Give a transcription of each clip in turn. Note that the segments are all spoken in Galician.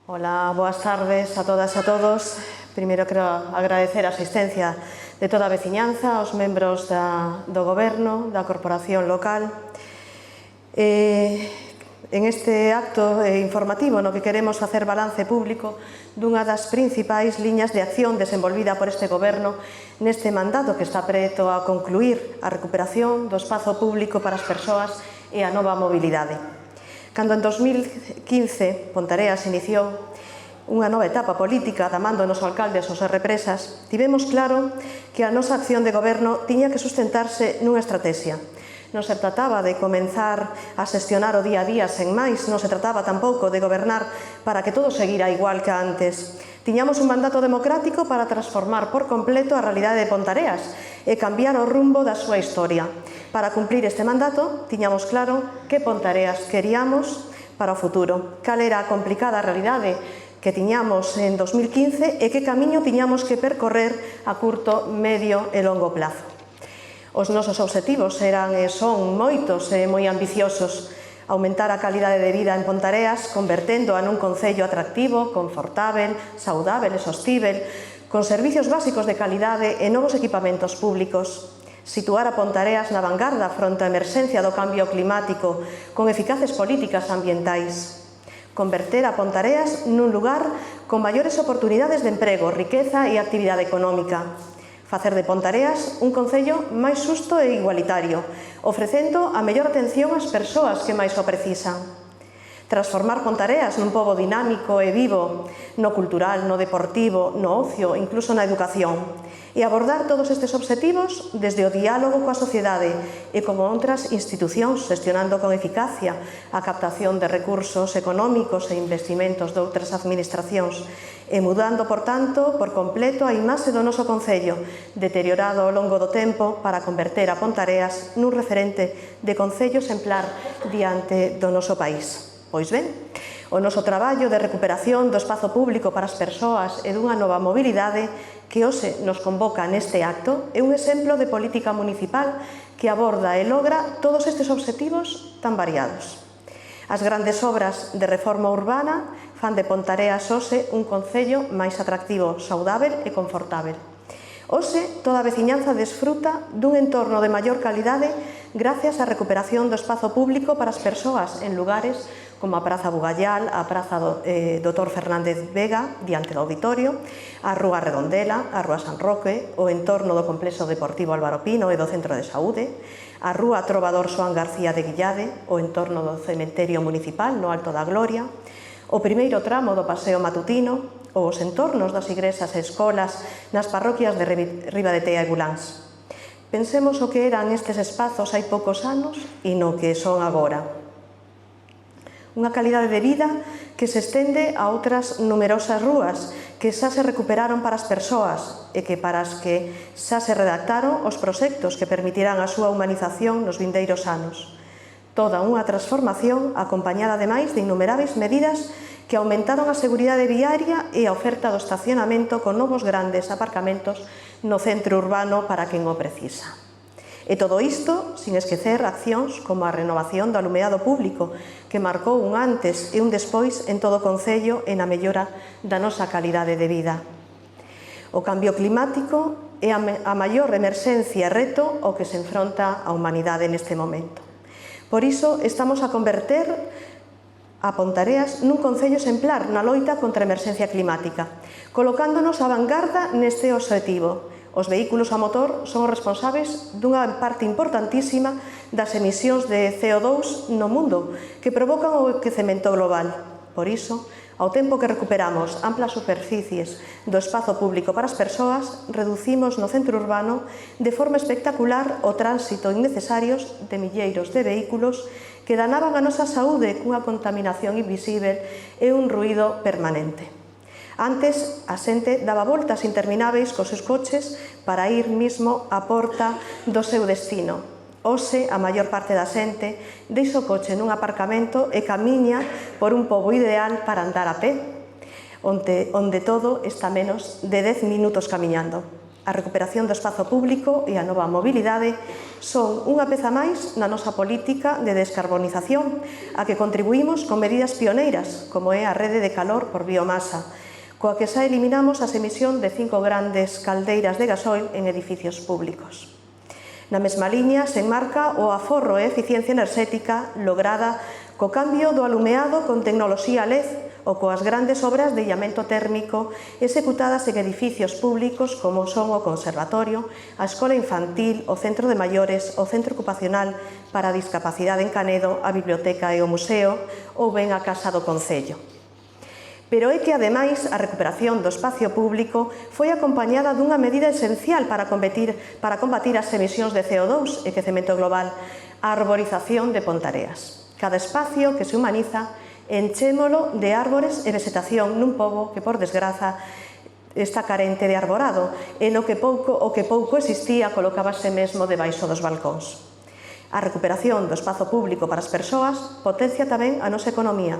Hola, boas tardes a todas e a todos. Primeiro quero agradecer a asistencia de toda a veciñanza, aos membros do Goberno, da Corporación Local. En este acto informativo no que queremos facer balance público dunha das principais liñas de acción desenvolvida por este Goberno neste mandato que está preto a concluir a recuperación do espazo público para as persoas e a nova mobilidade. Cando en 2015 Ponteareas iniciou unha nova etapa política da man do noso alcalde Xosé Represas, tivemos claro que a nosa acción de goberno tiña que sustentarse nunha estratexia. Non se trataba de comenzar a xestionar o día a día sen máis, non se trataba tampouco de gobernar para que todo seguira igual que antes. Tiñamos un mandato democrático para transformar por completo a realidade de Ponteareas e cambiar o rumbo da súa historia. Para cumprir este mandato, tiñamos claro que Ponteareas queríamos para o futuro, cal era a complicada realidade que tiñamos en 2015 e que camiño tiñamos que percorrer a curto, medio e longo plazo. Os nosos obxectivos eran e son moitos e moi ambiciosos. Aumentar a calidade de vida en Ponteareas, converténdoa nun concello atractivo, confortável, saudável e sostíbel, con servicios básicos de calidade e novos equipamentos públicos. Situar a Ponteareas na vanguarda fronte á emerxencia do cambio climático con eficaces políticas ambientais. Converter a Ponteareas nun lugar con maiores oportunidades de emprego, riqueza e actividade económica. Facer de Ponteareas un concello máis xusto e igualitario, ofrecendo a mellor atención ás persoas que máis o precisan. Transformar Ponteareas nun pobo dinámico e vivo, no cultural, no deportivo, no ocio, incluso na educación. E abordar todos estes obxectivos desde o diálogo coa sociedade e con outras institucións, xestionando con eficacia a captación de recursos económicos e investimentos de outras administracións e mudando, por tanto, por completo a imaxe do noso concello, deteriorado ao longo do tempo para converter a Ponteareas nun referente de concello exemplar diante do noso país. Pois ben, o noso traballo de recuperación do espazo público para as persoas e dunha nova mobilidade que hoxe nos convoca neste acto é un exemplo de política municipal que aborda e logra todos estes obxectivos tan variados. As grandes obras de reforma urbana fan de Ponteareas hoxe un concello máis atractivo, saudável e confortável. Hoxe, toda a veciñanza desfruta dun entorno de maior calidade gracias á recuperación do espazo público para as persoas en lugares como a Praza Bugallal, a Praza Dr. Fernández Vega, diante do auditorio, a Rúa Redondela, a Rúa San Roque, o entorno do Complexo Deportivo Álvaro Pino e do Centro de Saúde, a Rúa Trovador Xoán García de Guillade, o entorno do Cementerio Municipal no Alto da Gloria, o primeiro tramo do Paseo Matutino, ou os entornos das igrexas e escolas nas parroquias de Riba de Tea e Buláns. Pensemos o que eran estes espazos hai poucos anos e no que son agora. Unha calidade de vida que se estende a outras numerosas rúas que xa se recuperaron para as persoas e que para as que xa se redactaron os proxectos que permitirán a súa humanización nos vindeiros anos. Toda unha transformación acompañada ademais de innumerables medidas que aumentaron a seguridade viaria e a oferta do estacionamento con novos grandes aparcamentos no centro urbano para quen o precisa. E todo isto sin esquecer accións como a renovación do alumeado público, que marcou un antes e un despois en todo o concello e na mellora da nosa calidade de vida. O cambio climático é a maior emerxencia e reto ao que se enfronta a humanidade neste momento. Por iso, estamos a converter a Ponteareas nun concello exemplar na loita contra a emerxencia climática, colocándonos á vanguarda neste obxectivo. Os vehículos a motor son os responsables dunha parte importantísima das emisións de CO2 no mundo que provocan o aquecemento global. Por iso, ao tempo que recuperamos amplas superficies do espazo público para as persoas, reducimos no centro urbano de forma espectacular o tránsito innecesarios de milleiros de vehículos que danaban a nosa saúde cunha contaminación invisível e un ruído permanente. Antes, a xente daba voltas intermináveis cos seus coches para ir mismo á porta do seu destino. Hoxe, a maior parte da xente deixa o coche nun aparcamento e camiña por un pobo ideal para andar a pé, onde todo está menos de 10 minutos camiñando. A recuperación do espazo público e a nova mobilidade son unha peza máis na nosa política de descarbonización a que contribuímos con medidas pioneiras, como é a rede de calor por biomasa, coa que xa eliminamos as emisión de 5 grandes caldeiras de gasoil en edificios públicos. Na mesma liña se enmarca o aforro e eficiencia enerxética lograda co cambio do alumeado con tecnoloxía LED ou coas grandes obras de illamento térmico executadas en edificios públicos como son o Conservatorio, a Escola Infantil, o Centro de Maiores, o Centro Ocupacional para a Discapacidade en Canedo, a Biblioteca e o Museo ou ben a Casa do Concello. Pero é que, ademais, a recuperación do espacio público foi acompañada dunha medida esencial para combatir as emisións de CO2 e quecemento global, a arborización de Pontareas. Cada espacio que se humaniza enchémolo de árbores e vegetación nun pobo que, por desgraza, está carente de arborado e o que pouco existía colocábase mesmo debaixo dos balcóns. A recuperación do espazo público para as persoas potencia tamén a nosa economía.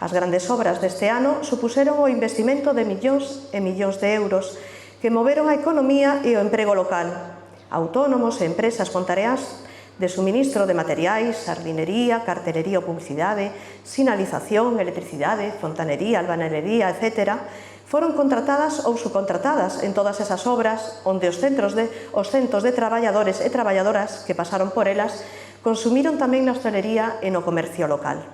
As grandes obras deste ano supuseron o investimento de millóns e millóns de euros que moveron a economía e o emprego local. Autónomos e empresas pontareás de suministro de materiais, sardinería, cartelería ou publicidade, sinalización, electricidade, fontanería, albanería, etc., foron contratadas ou subcontratadas en todas esas obras onde os centos de traballadores e traballadoras que pasaron por elas consumiron tamén na hostalería e no comercio local.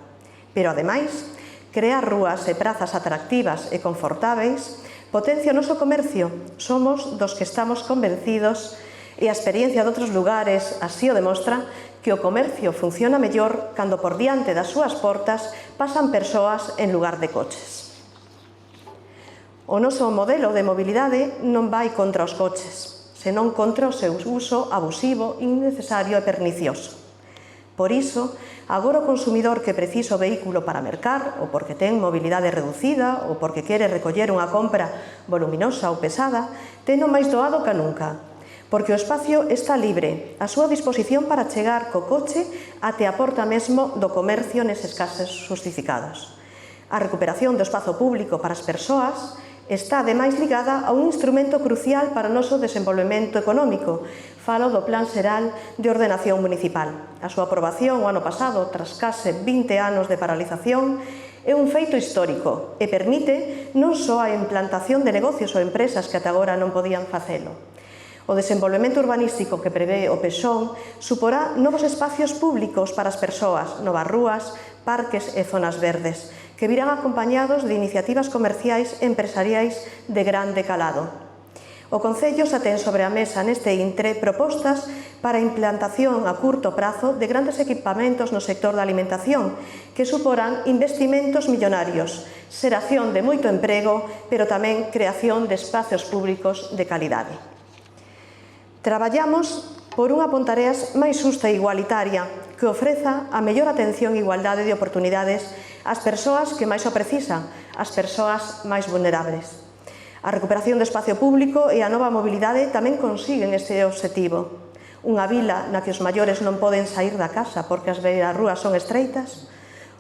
Pero, ademais, crear rúas e prazas atractivas e confortáveis potencia o noso comercio. Somos dos que estamos convencidos, e a experiencia de outros lugares así o demostra, que o comercio funciona mellor cando por diante das súas portas pasan persoas en lugar de coches. O noso modelo de mobilidade non vai contra os coches, senón contra o seu uso abusivo, innecesario e pernicioso. Por iso, agora o consumidor que precisa o vehículo para mercar, ou porque ten mobilidade reducida, ou porque quere recoller unha compra voluminosa ou pesada, ten o máis doado que nunca, porque o espacio está libre, a súa disposición para chegar co coche até a porta mesmo do comercio neses casos xustificados. A recuperación do espazo público para as persoas está ademais ligada a un instrumento crucial para o noso desenvolvemento económico. Falo do Plan Xeral de Ordenación Municipal. A súa aprobación o ano pasado, tras case 20 anos de paralización, é un feito histórico e permite non só a implantación de negocios ou empresas que ata agora non podían facelo. O desenvolvemento urbanístico que prevé o PEXON suporá novos espacios públicos para as persoas, novas rúas, parques e zonas verdes, que virán acompañados de iniciativas comerciais e empresariais de grande calado. O Concello xa ten sobre a mesa neste intre propostas para a implantación a curto prazo de grandes equipamentos no sector da alimentación que suporán investimentos millonarios, xeración de moito emprego, pero tamén creación de espacios públicos de calidade. Traballamos por unha Pontareas máis xusta e igualitaria que ofreza a mellor atención e igualdade de oportunidades ás persoas que máis o precisan, ás persoas máis vulnerables. A recuperación do espacio público e a nova mobilidade tamén consiguen este obxectivo. Unha vila na que os maiores non poden saír da casa porque as rúas son estreitas,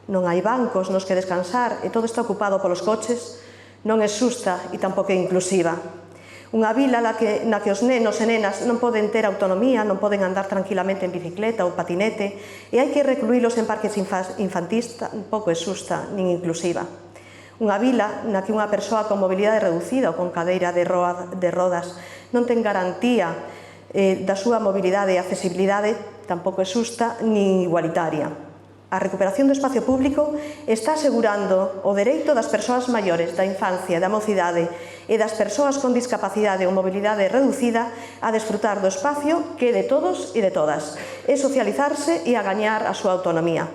non hai bancos nos que descansar e todo está ocupado polos coches, non é xusta e tampouco é inclusiva. Unha vila na que os nenos e nenas non poden ter autonomía, non poden andar tranquilamente en bicicleta ou patinete e hai que recluílos en parques infantís tampouco é xusta nin inclusiva. Unha vila na que unha persoa con mobilidade reducida ou con cadeira de rodas non ten garantía da súa mobilidade e accesibilidade tampouco é xusta nin igualitaria. A recuperación do espacio público está asegurando o dereito das persoas maiores, da infancia, da mocidade e das persoas con discapacidade ou mobilidade reducida a desfrutar do espacio que é de todos e de todas, e socializarse e a gañar a súa autonomía.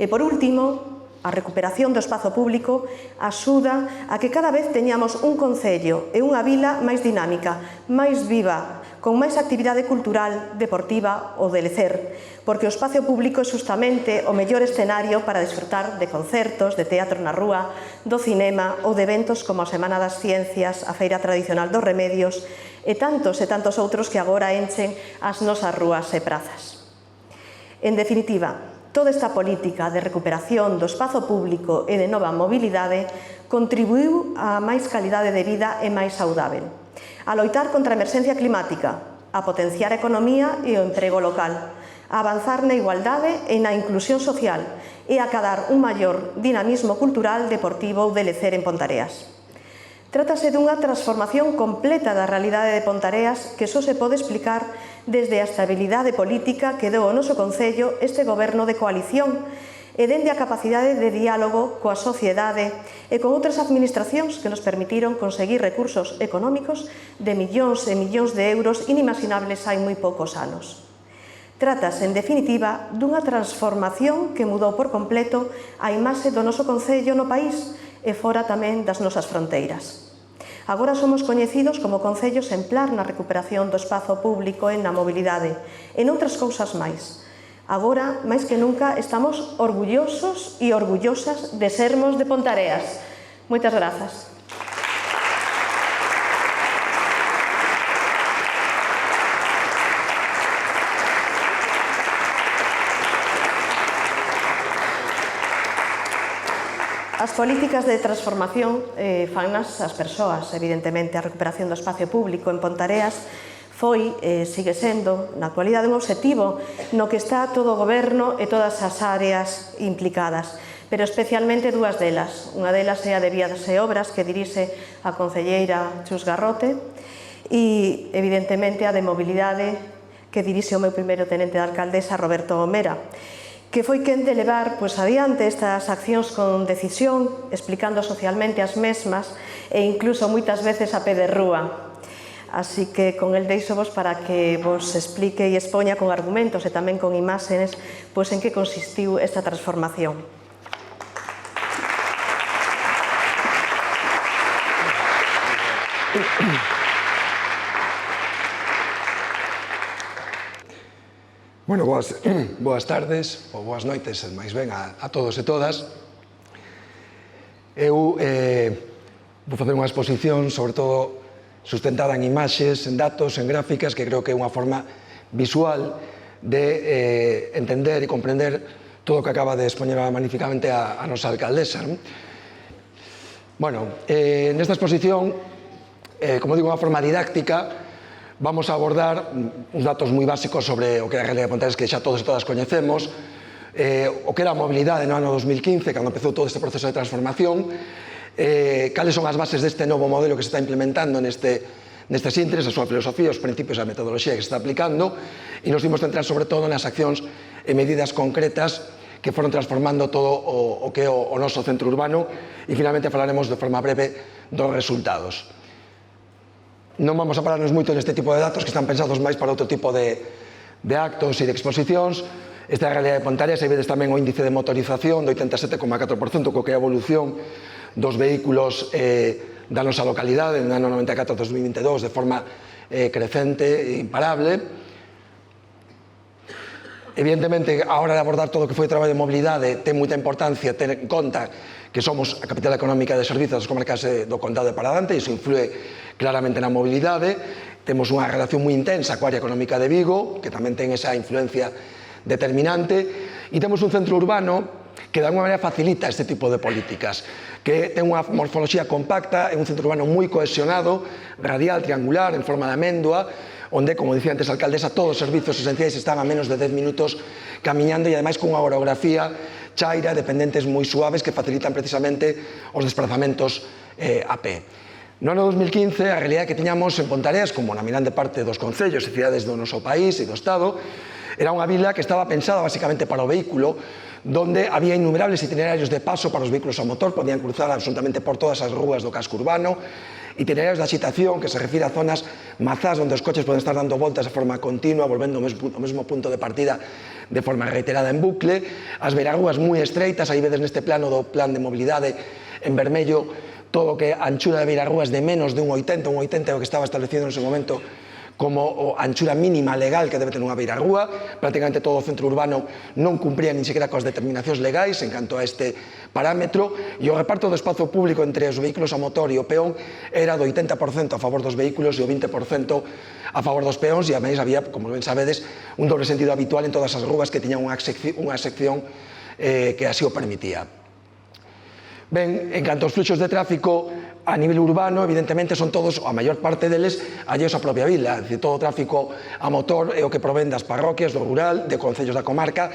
E por último, a recuperación do espazo público axuda a que cada vez teñamos un concello e unha vila máis dinámica, máis viva, con máis actividade cultural, deportiva ou de lecer, porque o espacio público é justamente o mellor escenario para desfrutar de concertos, de teatro na rúa, do cinema ou de eventos como a Semana das Ciencias, a Feira Tradicional dos Remedios e tantos outros que agora enchen as nosas rúas e prazas. En definitiva, toda esta política de recuperación do espazo público e de nova mobilidade contribuiu a máis calidade de vida e máis saudável, a loitar contra a emerxencia climática, a potenciar a economía e o emprego local, a avanzar na igualdade e na inclusión social e a acadar un maior dinamismo cultural, deportivo ou de lecer en Pontareas. Trátase dunha transformación completa da realidade de Pontareas que só se pode explicar desde a estabilidade política que deu ao noso concello este goberno de coalición e dende a capacidade de diálogo coa sociedade e con outras administracións que nos permitiron conseguir recursos económicos de millóns e millóns de euros inimaginables hai moi poucos anos. Trátase, en definitiva, dunha transformación que mudou por completo a imaxe do noso concello no país e fora tamén das nosas fronteiras. Agora somos coñecidos como concello exemplar na recuperación do espazo público e na mobilidade, e noutras cousas máis. Agora, máis que nunca, estamos orgullosos e orgullosas de sermos de Pontareas. Moitas grazas. As políticas de transformación fannas as persoas, evidentemente. A recuperación do espacio público en Pontareas foi, sigue sendo, na actualidade, un obxectivo no que está todo o goberno e todas as áreas implicadas, pero especialmente dúas delas. Unha delas é a de Vías e Obras, que dirixe a concelleira Chus Garrote, e, evidentemente, a de Mobilidade, que dirixe o meu primeiro tenente de alcaldesa, Roberto Omera, que foi quen de levar adiante estas accións con decisión, explicando socialmente as mesmas e incluso moitas veces a pé de rúa. Así que con el deixo-vos para que vos explique e expoña con argumentos e tamén con imaxes en que consistiu esta transformación. Bueno, boas tardes, ou boas noites, máis ben, a todos e todas. Eu vou facer unha exposición, sobre todo, sustentada en imaxes, en datos, en gráficas, que creo que é unha forma visual de entender e comprender todo o que acaba de expoñer magníficamente a nosa alcaldesa. Bueno, nesta exposición, como digo, unha forma didáctica, vamos a abordar uns datos moi básicos sobre o que é a realidade de Pontareas, que xa todos e todas coñecemos, o que era a mobilidade no ano 2015, cando empezou todo este proceso de transformación, cales son as bases deste novo modelo que se está implementando nestes ínteres, a súa filosofía, os principios e a metodoloxía que se está aplicando, e nos imos centrar sobre todo nas accións e medidas concretas que foron transformando todo o que é o noso centro urbano, e finalmente falaremos de forma breve dos resultados. Non vamos a pararnos moito neste tipo de datos que están pensados máis para outro tipo de actos e de exposicións. Esta é a realidade de Pontareas, e vedes tamén o índice de motorización do 87,4%, co que é a evolución dos vehículos da nosa localidade no ano 94-2022 de forma crecente e imparable. Evidentemente, a hora de abordar todo o que foi o traballo de mobilidade, ten moita importancia ter en conta que somos a capital económica de servizos das comarcas do Condado de Paradante, e iso influe claramente na mobilidade. Temos unha relación moi intensa coa área económica de Vigo, que tamén ten esa influencia determinante, e temos un centro urbano que de alguma maneira facilita este tipo de políticas, que ten unha morfoloxía compacta, é un centro urbano moi cohesionado, radial, triangular, en forma de améndoa, onde, como dicía antes a alcaldesa, todos os servizos esenciais están a menos de 10 minutos camiñando, e ademais con unha orografía chaira, dependentes moi suaves que facilitan precisamente os desplazamentos a pé. No ano 2015, a realidade que tiñamos en Pontareas, como na mirande parte dos concellos e cidades do noso país e do Estado, era unha vila que estaba pensada basicamente para o vehículo, donde había innumerables itinerarios de paso para os vehículos a motor, podían cruzar absolutamente por todas as rúas do casco urbano, itinerarios de agitación, que se refire a zonas mazás onde os coches poden estar dando voltas de forma continua, volvendo ao mesmo punto de partida de forma reiterada en bucle, as beirarrúas moi estreitas, aí vedes neste plano do plan de mobilidade en vermello, todo o que a anchura de beirarrúas de menos de un 80 é o que estaba establecido nese momento como a anchura mínima legal que debe ter unha beirarrúa. Prácticamente todo o centro urbano non cumpría nin sequera coas determinacións legais en canto a este parámetro, e o reparto do espazo público entre os vehículos a motor e o peón era do 80% a favor dos vehículos e o 20% a favor dos peóns, e a máis había, como ben sabedes, un dobre sentido habitual en todas as rúas que tiñan unha sección que así o permitía. Ben, en canto aos fluxos de tráfico a nivel urbano, evidentemente son todos, a maior parte deles, alleos á propia vila. É dicir, todo o tráfico a motor é o que provén das parroquias, do rural, de concellos da comarca.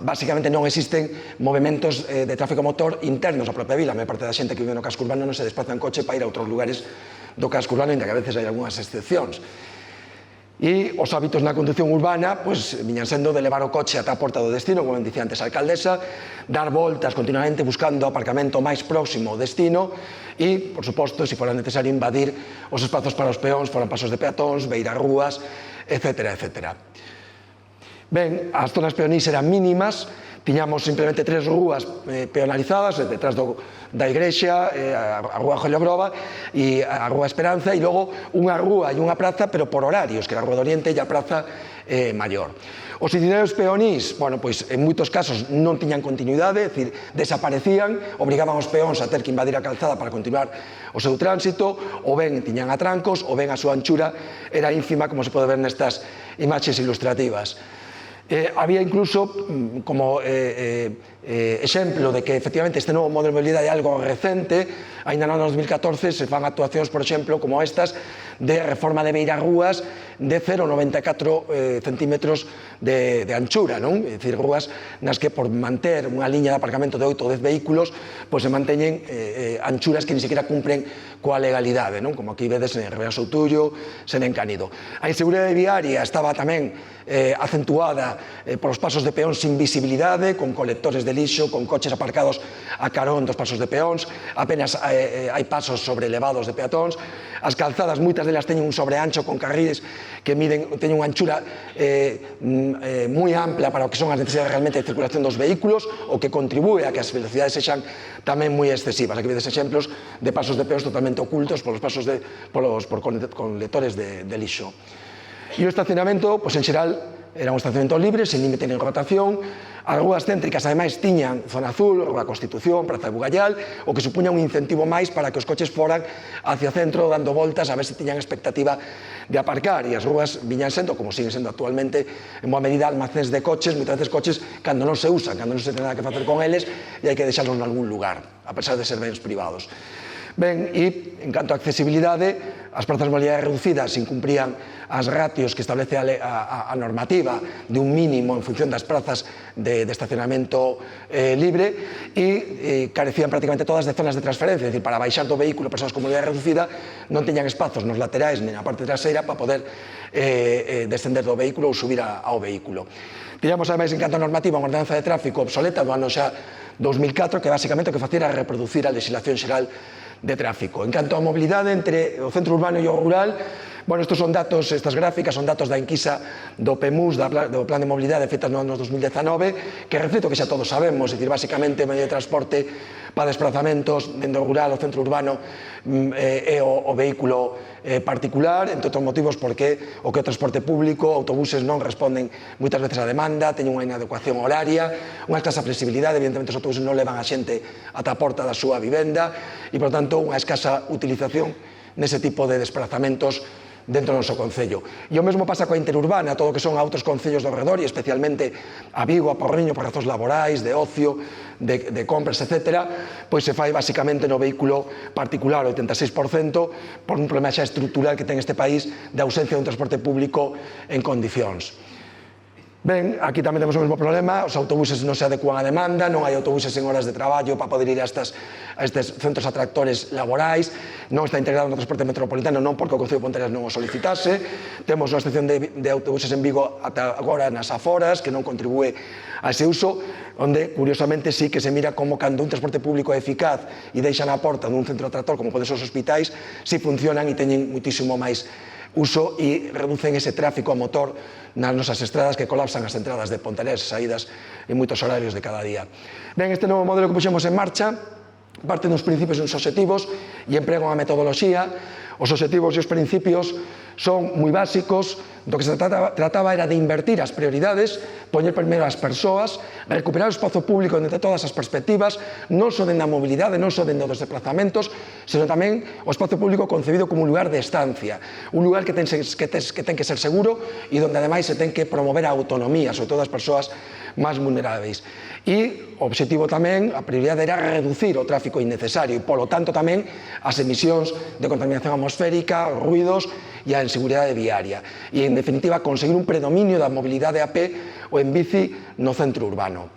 Básicamente non existen movimentos de tráfico a motor internos á propia vila. A maior parte da xente que vive no casco urbano non se desplaza en coche para ir a outros lugares do casco urbano, ainda que a veces hai algunhas excepcións. E os hábitos na conducción urbana viñan sendo de levar o coche ata a porta do destino, como dicía antes a alcaldesa, dar voltas continuamente buscando o aparcamento máis próximo ao destino e, por suposto, se fora necesario, invadir os espazos para os peóns, foran pasos de peatóns, beirarrúas, etc. Ben, as zonas peonís eran mínimas, tiñamos simplemente 3 rúas peonalizadas, detrás da igrexa, a Rúa Jollobrova e a Rúa Esperanza, e logo unha rúa e unha praza, pero por horarios, que era a Rúa do Oriente e a Praza Maior. Os itinerarios peonís, en moitos casos non tiñan continuidade, é dicir, desaparecían, obrigaban os peóns a ter que invadir a calzada para continuar o seu tránsito, ou ben tiñan atrancos, ou ben a súa anchura era ínfima, como se pode ver nestas imaxes ilustrativas. Había incluso como exemplo de que efectivamente este novo modelo de mobilidade é algo recente. Ainda no ano 2014 se fan actuacións, por exemplo, como estas de reforma de beirarrúas de 0,94 centímetros de anchura, non? É dicir, rúas nas que por manter unha liña de aparcamento de 8 ou 10 vehículos se manteñen anchuras que ni siquiera cumpren coa legalidade, non? Como aquí vedes en Ribera Soutullo, sen en Canido. A inseguridade viaria estaba tamén acentuada por os pasos de peóns sin visibilidade, con colectores de lixo, con coches aparcados a carón dos pasos de peóns, apenas hai pasos sobre elevados de peatóns, as calzadas moitas delas teñen un sobreancho con carriles que teñen unha anchura moi ampla para o que son as necesidades realmente de circulación dos vehículos, o que contribúe a que as velocidades sexan tamén moi excesivas. Aquí vedes exemplos de pasos de peóns totalmente ocultos por colectores de lixo. E o estacionamento, en xeral, era un estacionamento libre, sin límite nin rotación. As rúas céntricas, ademais, tiñan zona azul, Rúa Constitución, Praza de Bugallal, o que supuña un incentivo máis para que os coches foran hacia o centro, dando voltas, a ver se tiñan expectativa de aparcar. E as rúas viñan sendo, como siguen sendo actualmente, en boa medida, almacéns de coches, moitas veces coches cando non se usan, cando non se ten nada que facer con eles, e hai que deixarlos en algún lugar, a pesar de ser bens privados. Ben, e en canto a accesibilidade, as prazas de mobilidade reducidas incumprían as ratios que establece a normativa de un mínimo en función das prazas de estacionamento libre e carecían prácticamente todas de zonas de transferencia, é dicir, para baixar do vehículo persoas con mobilidade reducida non teñan espazos nos laterais nem na parte traseira para poder descender do vehículo ou subir ao vehículo. Tiñamos, ademais, en canto a normativa, unha ordenanza de tráfico obsoleta do ano xa 2004, que basicamente o que facía era reproducir a legislación xeral de tráfico. En canto a mobilidade entre o centro urbano e o rural, estos son datos, estas gráficas son datos da enquisa do PEMUS, do Plan de Mobilidade feita no ano 2019, que reflito que xa todos sabemos, é dicir, basicamente o medio de transporte para desplazamentos dentro do rural ou centro urbano é o vehículo particular, entre outros motivos porque o que o transporte público, autobuses non responden moitas veces á demanda, teñen unha inadecuación horaria, unha escasa flexibilidade, evidentemente os autobuses non levan a xente ata a porta da súa vivenda e, por tanto, unha escasa utilización nese tipo de desplazamentos dentro do noso concello. E o mesmo pasa coa interurbana, todo o que son a outros concellos do redor, e especialmente a Vigo, a Porriño, por razóns laborais, de ocio, de compras, etc., pois se fai basicamente no vehículo particular, o 86%, por un problema xa estrutural que ten este país de ausencia de un transporte público en condicións. Ben, aquí tamén temos o mesmo problema, os autobuses non se adecuan á demanda, non hai autobuses en horas de traballo para poder ir a estes centros atractores laborais, non está integrado no transporte metropolitano, non porque o Concello de Ponteareas non o solicitase, temos unha estación de autobuses en Vigo ata agora nas aforas, que non contribúe a ese uso, onde, curiosamente, sí que se mira como cando un transporte público é eficaz e deixan a porta dun centro atractor, como poden ser os hospitais, si funcionan e teñen muitísimo máis uso e reducen ese tráfico a motor nas nosas estradas que colapsan as entradas de Ponteareas e saídas en moitos horarios de cada día. Ben, este novo modelo que puxemos en marcha parte dos principios e dos obxectivos e emprega unha metodoloxía. Os obxectivos e os principios son moi básicos. Do que se trataba era de invertir as prioridades, poñer primeiro as persoas, recuperar o espazo público entre todas as perspectivas, non só dende a mobilidade, non só dende os desplazamentos, senón tamén o espazo público concebido como un lugar de estancia, un lugar que ten que ser seguro e onde ademais se ten que promover a autonomía, sobre todo as persoas máis vulneráveis. E o obxectivo tamén, a prioridade era reducir o tráfico innecesario e, polo tanto, tamén as emisións de contaminación atmosférica, os ruidos e a inseguridade viaria. E, en definitiva, conseguir un predominio da mobilidade a pé ou en bici no centro urbano.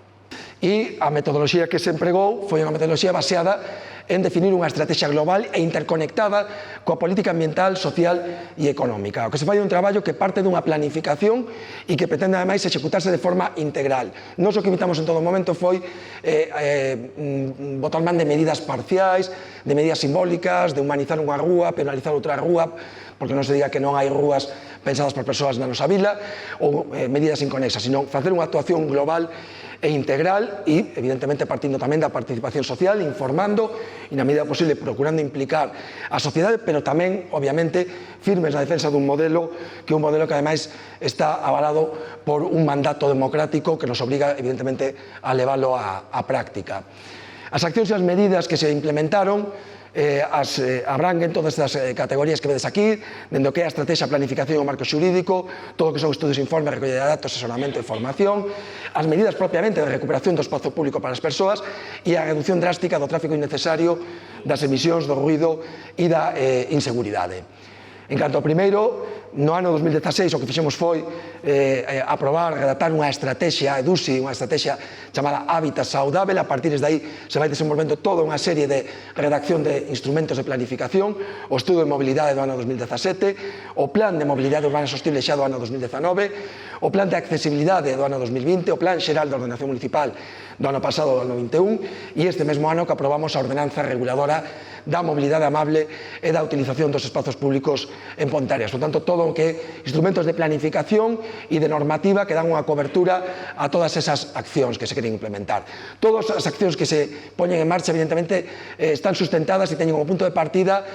E a metodoloxía que se empregou foi unha metodoloxía baseada en definir unha estrategia global e interconectada coa política ambiental, social e económica. O que se fai é un traballo que parte dunha planificación e que pretende, ademais, executarse de forma integral. Nos o que evitamos en todo momento foi botar man de medidas parciais, de medidas simbólicas, de humanizar unha rúa, penalizar outra rúa, porque non se diga que non hai rúas pensadas por persoas na nosa vila, ou medidas inconexas, sino facer unha actuación global e integral e, evidentemente, partindo tamén da participación social, informando e, na medida posible, procurando implicar a sociedade, pero tamén, obviamente, firmes na defensa dun modelo que é un modelo que, ademais, está avalado por un mandato democrático que nos obriga, evidentemente, a leválo á práctica. As accións e as medidas que se implementaron abranguen todas estas categorías que vedes aquí, dende o que é a estrategia, a planificación e o marco xurídico, todo o que son estudios, informes, recollida de datos, asesoramento e formación, as medidas propiamente de recuperación do espazo público para as persoas e a reducción drástica do tráfico innecesario, das emisións, do ruido e da inseguridade. En canto ao primeiro, no ano 2016 o que fixemos foi aprobar, redactar unha estrategia EDUSI, unha estrategia chamada Hábitat Saudável. A partir de aí se vai desenvolvendo toda unha serie de redacción de instrumentos de planificación, o estudo de mobilidade do ano 2017, o plan de mobilidade urbana sostible xa do ano 2019, o plan de accesibilidade do ano 2020, o plan xeral de ordenación municipal do ano pasado, do ano 21, e este mesmo ano que aprobamos a ordenanza reguladora da mobilidade amable e da utilización dos espazos públicos en Ponteareas. Por tanto, todo o que é instrumentos de planificación e de normativa que dan unha cobertura a todas esas accións que se queren implementar. Todas as accións que se poñen en marcha, evidentemente, están sustentadas e teñen como punto de partida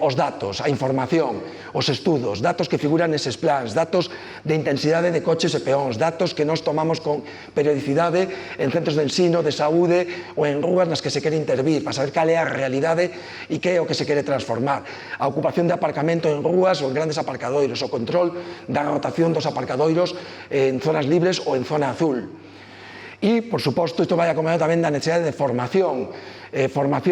os datos, a información, os estudos, datos que figuran neses plans, datos de intensidade de coches e peóns, datos que nos tomamos con periodicidade en centros de ensino, de saúde ou en rúas nas que se quere intervir, para saber cal é a realidade e que é o que se quere transformar. A ocupación de aparcamento en rúas ou en grandes aparcadoiros, o control da rotación dos aparcadoiros en zonas libres ou en zona azul. E, por suposto, isto vai acompañado tamén da necesidade de formación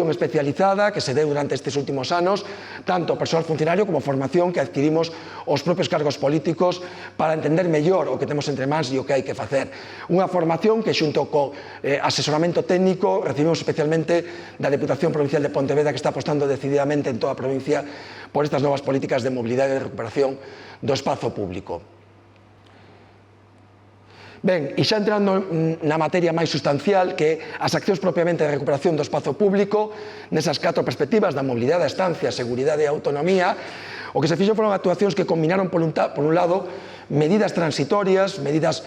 especializada que se deu durante estes últimos anos, tanto ao persoal funcionario como formación que adquirimos os propios cargos políticos para entender mellor o que temos entre mans e o que hai que facer. Unha formación que, xunto co asesoramento técnico, recibimos especialmente da Deputación Provincial de Pontevedra, que está apostando decididamente en toda a provincia por estas novas políticas de mobilidade e de recuperación do espazo público. Ben, e xa entrando na materia máis sustancial, que é as accións propiamente de recuperación do espazo público, nesas 4 perspectivas da mobilidade, a estancia, a seguridade e a autonomía, o que se fixo foron actuacións que combinaron, por un lado, medidas transitorias, medidas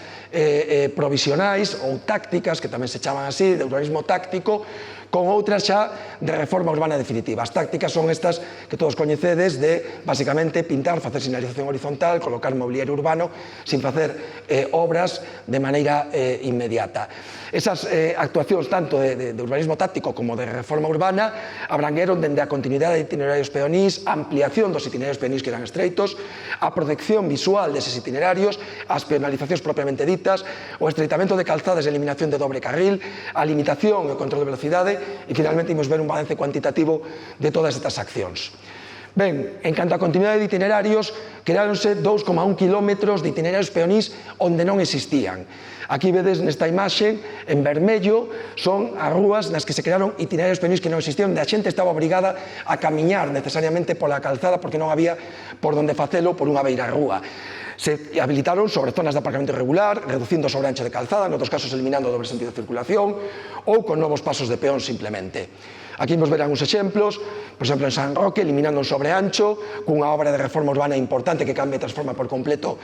provisionais ou tácticas, que tamén se chaman así, de urbanismo táctico, con outras xa de reforma urbana definitiva. As tácticas son estas que todos coñecedes de, basicamente, pintar, facer sinalización horizontal, colocar mobiliario urbano, sin facer obras de maneira inmediata. Esas actuacións, tanto de urbanismo táctico como de reforma urbana, abrangueron dende a continuidade de itinerarios peonís, a ampliación dos itinerarios peonís que eran estreitos, a protección visual deses itinerarios, as penalizacións propiamente ditas, o estreitamento de calzadas e eliminación de dobre carril, a limitación e o control de velocidade, e finalmente imos ver un balance cuantitativo de todas estas accións. Ben, en canto a continuidade de itinerarios, creáronse 2,1 kilómetros de itinerarios peonís onde non existían. Aquí vedes nesta imaxe, en vermello, son as rúas nas que se crearon itinerarios peonís que non existían, onde a xente estaba obrigada a camiñar necesariamente pola calzada porque non había por onde facelo por unha beirarrúa. Se habilitaron sobre zonas de aparcamento irregular, reducindo o sobreancho de calzada, en outros casos eliminando o dobre sentido de circulación, ou con novos pasos de peón simplemente. Aquí vos verán uns exemplos, por exemplo, en San Roque, eliminando un sobreancho, cunha obra de reforma urbana importante que cambia e transforma por completo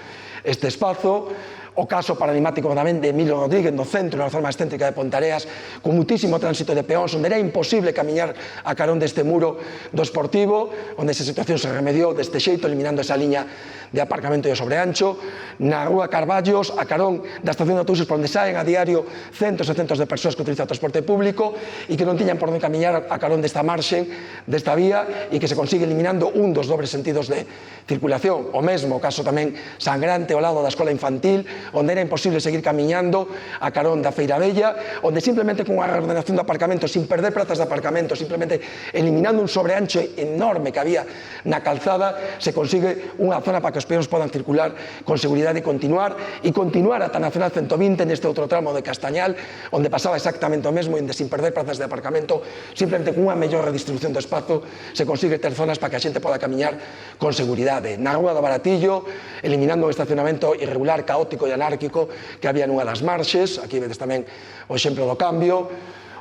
este espazo. O caso paradigmático tamén de Emilio Rodríguez no centro, na zona máis céntrica de Ponteareas, con muitísimo tránsito de peóns, onde era imposible camiñar a carón deste muro do Esportivo, onde esa situación se remediou deste xeito, eliminando esa liña de aparcamento e o sobreancho. Na rúa Carballos, a carón da estación de autobuses por onde saen a diario centos e centos de persoas que utilizan o transporte público e que non tiñan por onde camiñar a carón desta marxen, desta vía, e que se consigue eliminando un dos dobres sentidos de circulación. O mesmo caso tamén sangrante ao lado da escola infantil, onde era imposible seguir camiñando a carón da Feira Bella, onde simplemente con unha reordenación de aparcamento, sin perder plazas de aparcamento, simplemente eliminando un sobreancho enorme que había na calzada, se consigue unha zona para que os peóns podan circular con seguridade e continuar ata a Nacional 120 neste outro tramo de Castañal, onde pasaba exactamente o mesmo, onde sin perder plazas de aparcamento, simplemente con unha mellor redistribución do espazo, se consigue ter zonas para que a xente poda camiñar con seguridade. Na Rúa do Baratillo, eliminando o estacionamento irregular, caótico e anárquico que había nunha das marxes, aquí vedes tamén o exemplo do cambio,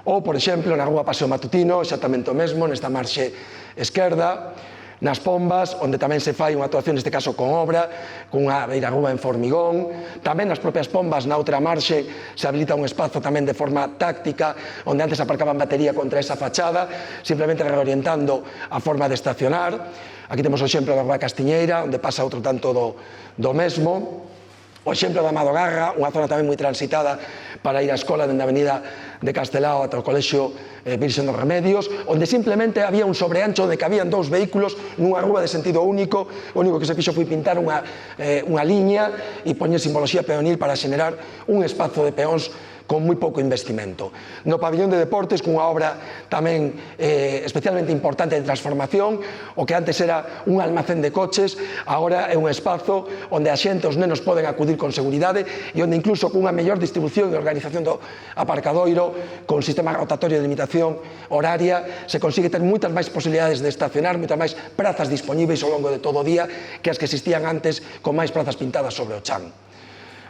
ou, por exemplo, na Rúa Paseo Matutino, exactamente o mesmo, nesta marxe esquerda, nas Pombas, onde tamén se fai unha actuación, neste caso con obra, cunha beirarrúa en formigón, tamén nas propias Pombas, na outra marxe, se habilita un espazo tamén de forma táctica, onde antes aparcaban batería contra esa fachada, simplemente reorientando a forma de estacionar. Aquí temos o exemplo da Rúa Castiñeira, onde pasa outro tanto do mesmo. O exemplo da Madogarra, unha zona tamén moi transitada para ir á escola dende a avenida de Castelao ata o Colexio Virxen dos Remedios, onde simplemente había un sobreancho onde cabían dous vehículos nunha rúa de sentido único. O único que se fixo foi pintar unha liña e poñer simboloxía peonil para xenerar un espazo de peóns con moi pouco investimento. No pabillón de deportes, cunha obra tamén especialmente importante de transformación, o que antes era un almacén de coches, agora é un espazo onde a xente, os nenos, poden acudir con seguridade e onde incluso cunha mellor distribución e organización do aparcadoiro, con sistema rotatorio de limitación horaria, se consigue ter moitas máis posibilidades de estacionar, moitas máis prazas dispoñíveis ao longo de todo o día que as que existían antes, con máis plazas pintadas sobre o chan.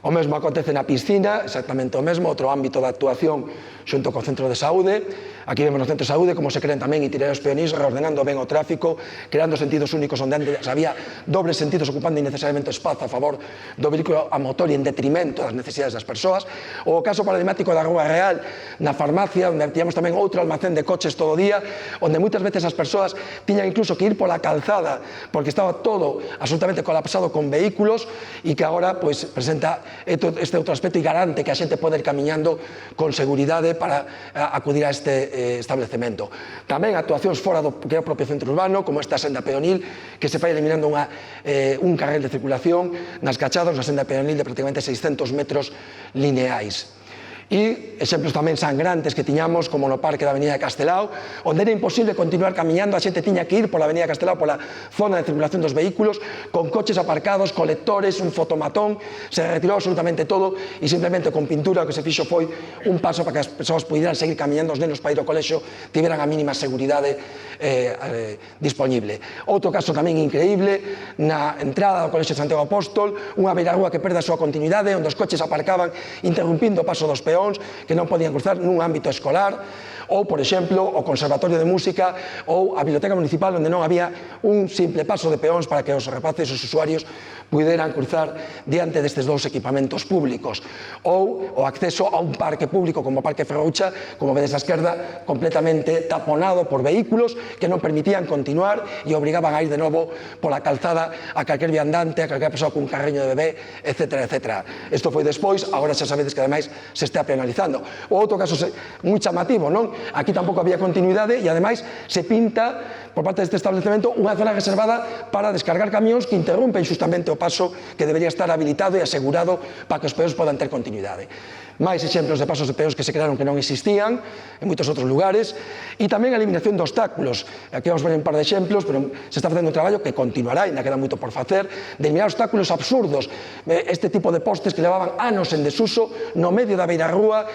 O mesmo acontece na piscina, exactamente o mesmo, outro ámbito de actuación xunto co centro de saúde. Aquí vemos no centro de saúde como se crean tamén itinerarios peonís, reordenando ben o tráfico, creando sentidos únicos onde antes había dobles sentidos ocupando innecesariamente espazo a favor do vehículo a motor e en detrimento das necesidades das persoas. O caso paradigmático da Rúa Real, na farmacia, onde tiñamos tamén outro almacén de coches todo o día, onde moitas veces as persoas tiñan incluso que ir pola calzada, porque estaba todo absolutamente colapsado con vehículos, e que agora presenta este outro aspecto e garante que a xente pode ir camiñando con seguridade para acudir a este establecemento. Tamén actuacións fora do que é o propio centro urbano, como esta senda peonil, que se fai eliminando un carril de circulación nas Cachados, unha senda peonil de prácticamente 600 metros lineais. E exemplos tamén sangrantes que tiñamos, como no parque da avenida de Castelao, onde era imposible continuar camiñando, a xente tiña que ir pola avenida de Castelao, pola zona de circulación dos vehículos, con coches aparcados, colectores, un fotomatón, se retirou absolutamente todo e simplemente con pintura o que se fixo foi un paso para que as persoas pudieran seguir camiñando, os nenos para ir ao colexio tiveran a mínima seguridade disponible. Outro caso tamén increíble, na entrada do Colexio de Santiago Apóstol, unha beirarrúa que perde a súa continuidade, onde os coches aparcaban interrumpindo o paso dos peóns que non podían cruzar nun ámbito escolar, ou, por exemplo, o Conservatorio de Música ou a Biblioteca Municipal, onde non había un simple paso de peóns para que os rapaces e os usuarios puderan cruzar diante destes dous equipamentos públicos, ou o acceso a un parque público como o Parque Ferroucha, como vedes á esquerda, completamente taponado por vehículos que non permitían continuar e obrigaban a ir de novo pola calzada a calquer viandante, a calquer persoa cun carreño de bebé, etc. Isto foi despois, agora xa sabedes que ademais se está penalizando. O outro caso moi chamativo, non? Aquí tampouco había continuidade e ademais se pinta por parte deste establecemento unha zona reservada para descargar camións que interrompen justamente o paso que debería estar habilitado e asegurado para que os peóns podan ter continuidade. Máis exemplos de pasos de peóns que se crearon que non existían en moitos outros lugares, e tamén a eliminación de obstáculos. Aquí vamos ver un par de exemplos, pero se está facendo un traballo que continuará, e ainda queda moito por facer, de eliminar obstáculos absurdos, este tipo de postes que levaban anos en desuso no medio da beirarrúa,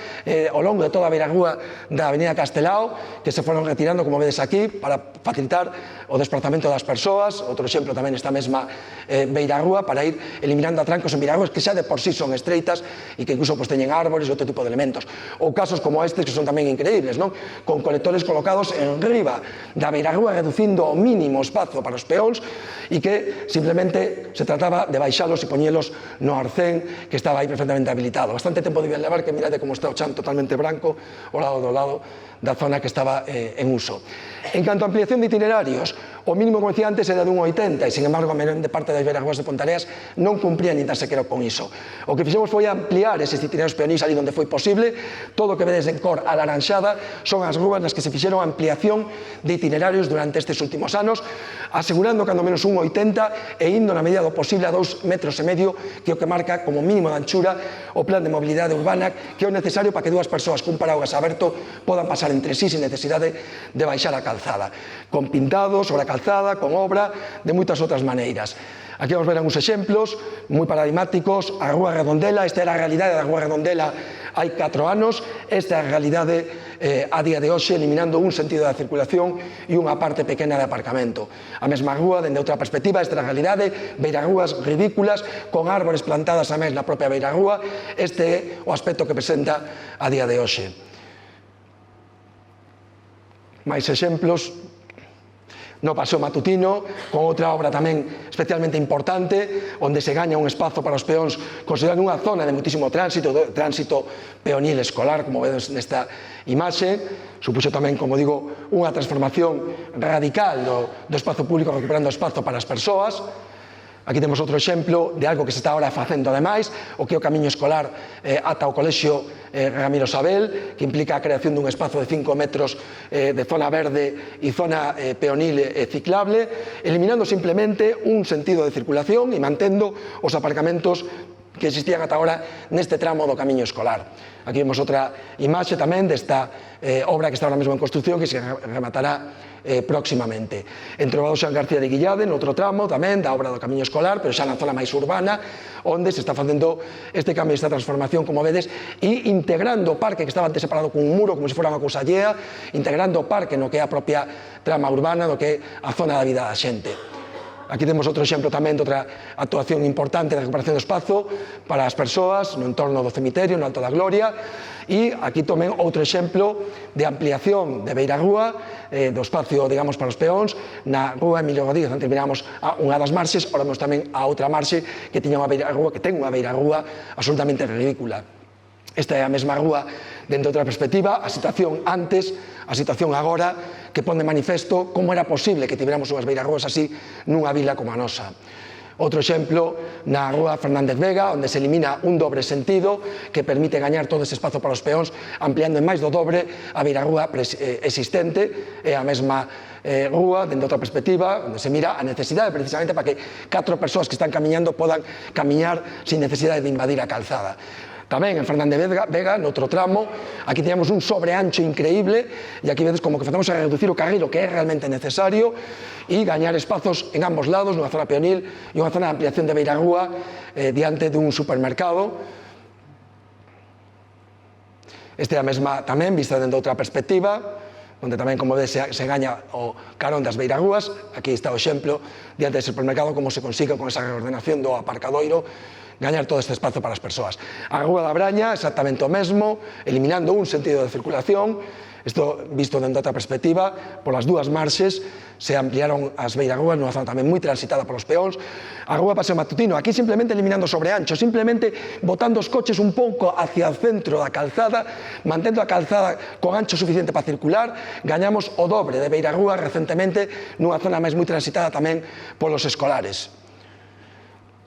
ao longo de toda a beirarrúa da avenida Castelao, que se foron retirando, como vedes aquí, para facilitar o desplazamento das persoas. Outro exemplo tamén esta mesma beirarrúa, para ir eliminando atrancos en beirarrúas que xa de por sí son estreitas e que incluso teñen árboles e outro tipo de elementos. Ou casos como estes que son tamén increíbles, non? Con colectores colocados en riba da beirarrúa, reducindo ao mínimo espazo para os peóns, e que simplemente se trataba de baixalos e poñelos no arcén que estaba aí perfectamente habilitado. Bastante tempo debían levar, que mirade como está o chan totalmente branco ao lado da zona que estaba en uso. En canto a ampliación de itinerarios, O mínimo, como decía antes, era de 1,80 e, sin embargo, a grande parte das beirarrúas de Ponteareas non cumplían nin tan sequera con iso. O que fixemos foi ampliar eses itinerarios peonís ali onde foi posible. Todo o que vedes en cor alaranxada son as rúas nas que se fixeron ampliación de itinerarios durante estes últimos anos, asegurando cando menos 1,80 e indo na medida do posible a 2,5 metros, que é o que marca como mínimo de anchura o plan de mobilidade urbana, que é o necesario para que dúas persoas cun paraguas aberto podan pasar entre sí sin necesidade de baixar a calzada, con pintados sobre a calzada, con obra, de moitas outras maneiras. Aquí vamos ver uns exemplos moi paradigmáticos. A Rúa Redondela, esta era a realidade da Rúa Redondela hai 4 anos, esta é a realidade a día de hoxe, eliminando un sentido da circulación e unha parte pequena de aparcamento. A mesma rúa, dende outra perspectiva, esta é a realidade, beirarrúas ridículas, con árbores plantadas a mes na propia beirarrúa. Este é o aspecto que presenta a día de hoxe. Máis exemplos no Paseo Matutino, con outra obra tamén especialmente importante, onde se gaña un espazo para os peóns, considerando unha zona de muitísimo tránsito peonil escolar, como vedes nesta imaxe. Supuxo tamén, como digo, unha transformación radical do espazo público, recuperando o espazo para as persoas. Aquí temos outro exemplo de algo que se está ahora facendo ademais, o que é o camiño escolar ata o colexio Ramiro Sabel, que implica a creación dun espazo de 5 metros de zona verde e zona peonil e ciclable, eliminando simplemente un sentido de circulación e mantendo os aparcamentos que existían ata ahora neste tramo do camiño escolar. Aquí vemos outra imaxe tamén desta obra que está ahora mesmo en construcción, que se rematará próximamente. Entrobado Xan García de Guillade, noutro tramo tamén da obra do camiño escolar, pero xa na zona máis urbana, onde se está facendo este cambio, esta transformación, como vedes, e integrando o parque que estaba antes separado con un muro, como se fora unha cousa allea, integrando o parque no que é a propia trama urbana, no que é a zona da vida da xente. Aquí temos outro exemplo tamén de outra actuación importante de recuperación do espazo para as persoas no entorno do cemiterio, no Alto da Gloria, e aquí tamén outro exemplo de ampliación de beirarrúa, do espacio, digamos, para os peóns, na Rúa Emilio Rodríguez, onde terminamos a unha das marxes, ahora vemos tamén a outra marxe que ten unha beirarrúa absolutamente ridícula. Esta é a mesma rúa dentro de outra perspectiva, a situación antes, a situación agora, que pon de manifesto como era posible que tiveramos unhas beirarrúas así nunha vila como a nosa. Outro exemplo na Rúa Fernández Vega, onde se elimina un dobre sentido que permite gañar todo ese espazo para os peóns, ampliando en máis do dobre a beirarrúa existente, é a mesma rúa, dentro de outra perspectiva, onde se mira a necesidade precisamente para que 4 persoas que están camiñando podan camiñar sin necesidade de invadir a calzada. Tamén en Fernández Vega, noutro tramo, aquí teníamos un sobreancho increíble e aquí vedes como que facemos a reducir o carril, que é realmente necesario, e gañar espazos en ambos lados, nunha zona peonil e unha zona de ampliación de beirarrúa diante dun supermercado. Esta é a mesma tamén, vista dentro de outra perspectiva, onde tamén, como vedes, se gaña o carón das beirarrúas. Aquí está o exemplo diante do supermercado, como se consigue con esa reordenación do aparcadoiro gañar todo este espazo para as persoas. A Rúa da Braña, exactamente o mesmo, eliminando un sentido de circulación. Isto, visto dentro de outra perspectiva, polas dúas marxes se ampliaron as beirarrúas nunha zona tamén moi transitada polos peóns. A Rúa Paseo Matutino, aquí simplemente eliminando sobreancho, simplemente botando os coches un pouco hacia o centro da calzada, mantendo a calzada con ancho suficiente para circular, gañamos o dobre de beirarrúa recentemente nunha zona máis moi transitada tamén polos escolares.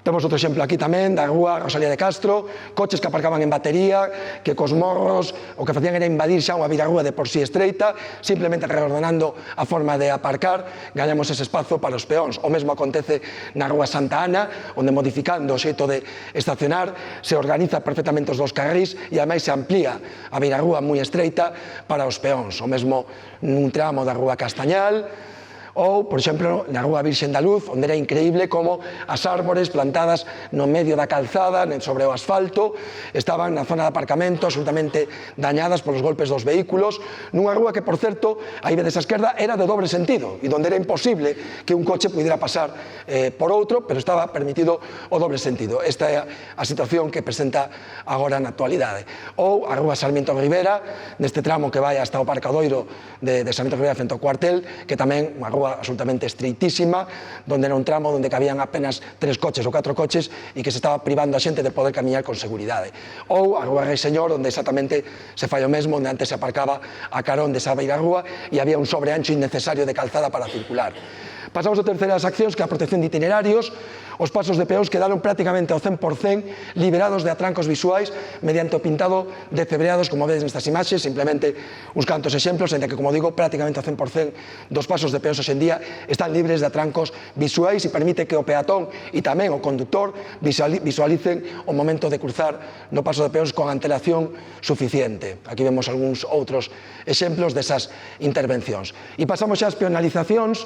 Temos outro exemplo aquí tamén da Rúa Rosalía de Castro, coches que aparcaban en batería, que cos morros o que facían era invadir xa unha beirarrúa de por sí estreita, simplemente reordenando a forma de aparcar, gañamos ese espazo para os peóns. O mesmo acontece na Rúa Santa Ana, onde modificando o xeito de estacionar se organiza perfectamente os dos carrís e ademais se amplía a beirarrúa moi estreita para os peóns. O mesmo nun tramo da Rúa Castañal, ou, por exemplo, na Rúa Virxen da Luz, onde era increíble como as árbores plantadas no medio da calzada, sobre o asfalto, estaban na zona de aparcamento absolutamente dañadas polos golpes dos vehículos, nunha rúa que, por certo, aí vedes a esquerda, era de dobre sentido, e onde era imposible que un coche pudiera pasar por outro, pero estaba permitido o dobre sentido. Esta é a situación que presenta agora na actualidade. Ou a Rúa Sarmiento Rivera, neste tramo que vai hasta o parcadoiro de Sarmiento Rivera frente ao cuartel, que tamén unha rúa absolutamente estreitísima, donde era un tramo onde cabían apenas 3 coches ou 4 coches e que se estaba privando a xente de poder camiñar con seguridade. Ou a Rúa Rei Señor, onde exactamente se fai o mesmo, onde antes se aparcaba a carón desa beirarrúa e había un sobreancho innecesario de calzada para circular. Pasamos a terceiras accións, que é a protección de itinerarios. Os pasos de peóns quedaron prácticamente ao 100% liberados de atrancos visuais mediante o pintado de cebreados, como vedes nestas imaxes, simplemente uns cantos exemplos, en que, como digo, prácticamente ao 100% dos pasos de peóns hoxe en día están libres de atrancos visuais e permite que o peatón e tamén o conductor visualicen o momento de cruzar no paso de peóns con antelación suficiente. Aquí vemos algúns outros exemplos desas intervencións. E pasamos xa ás penalizacións.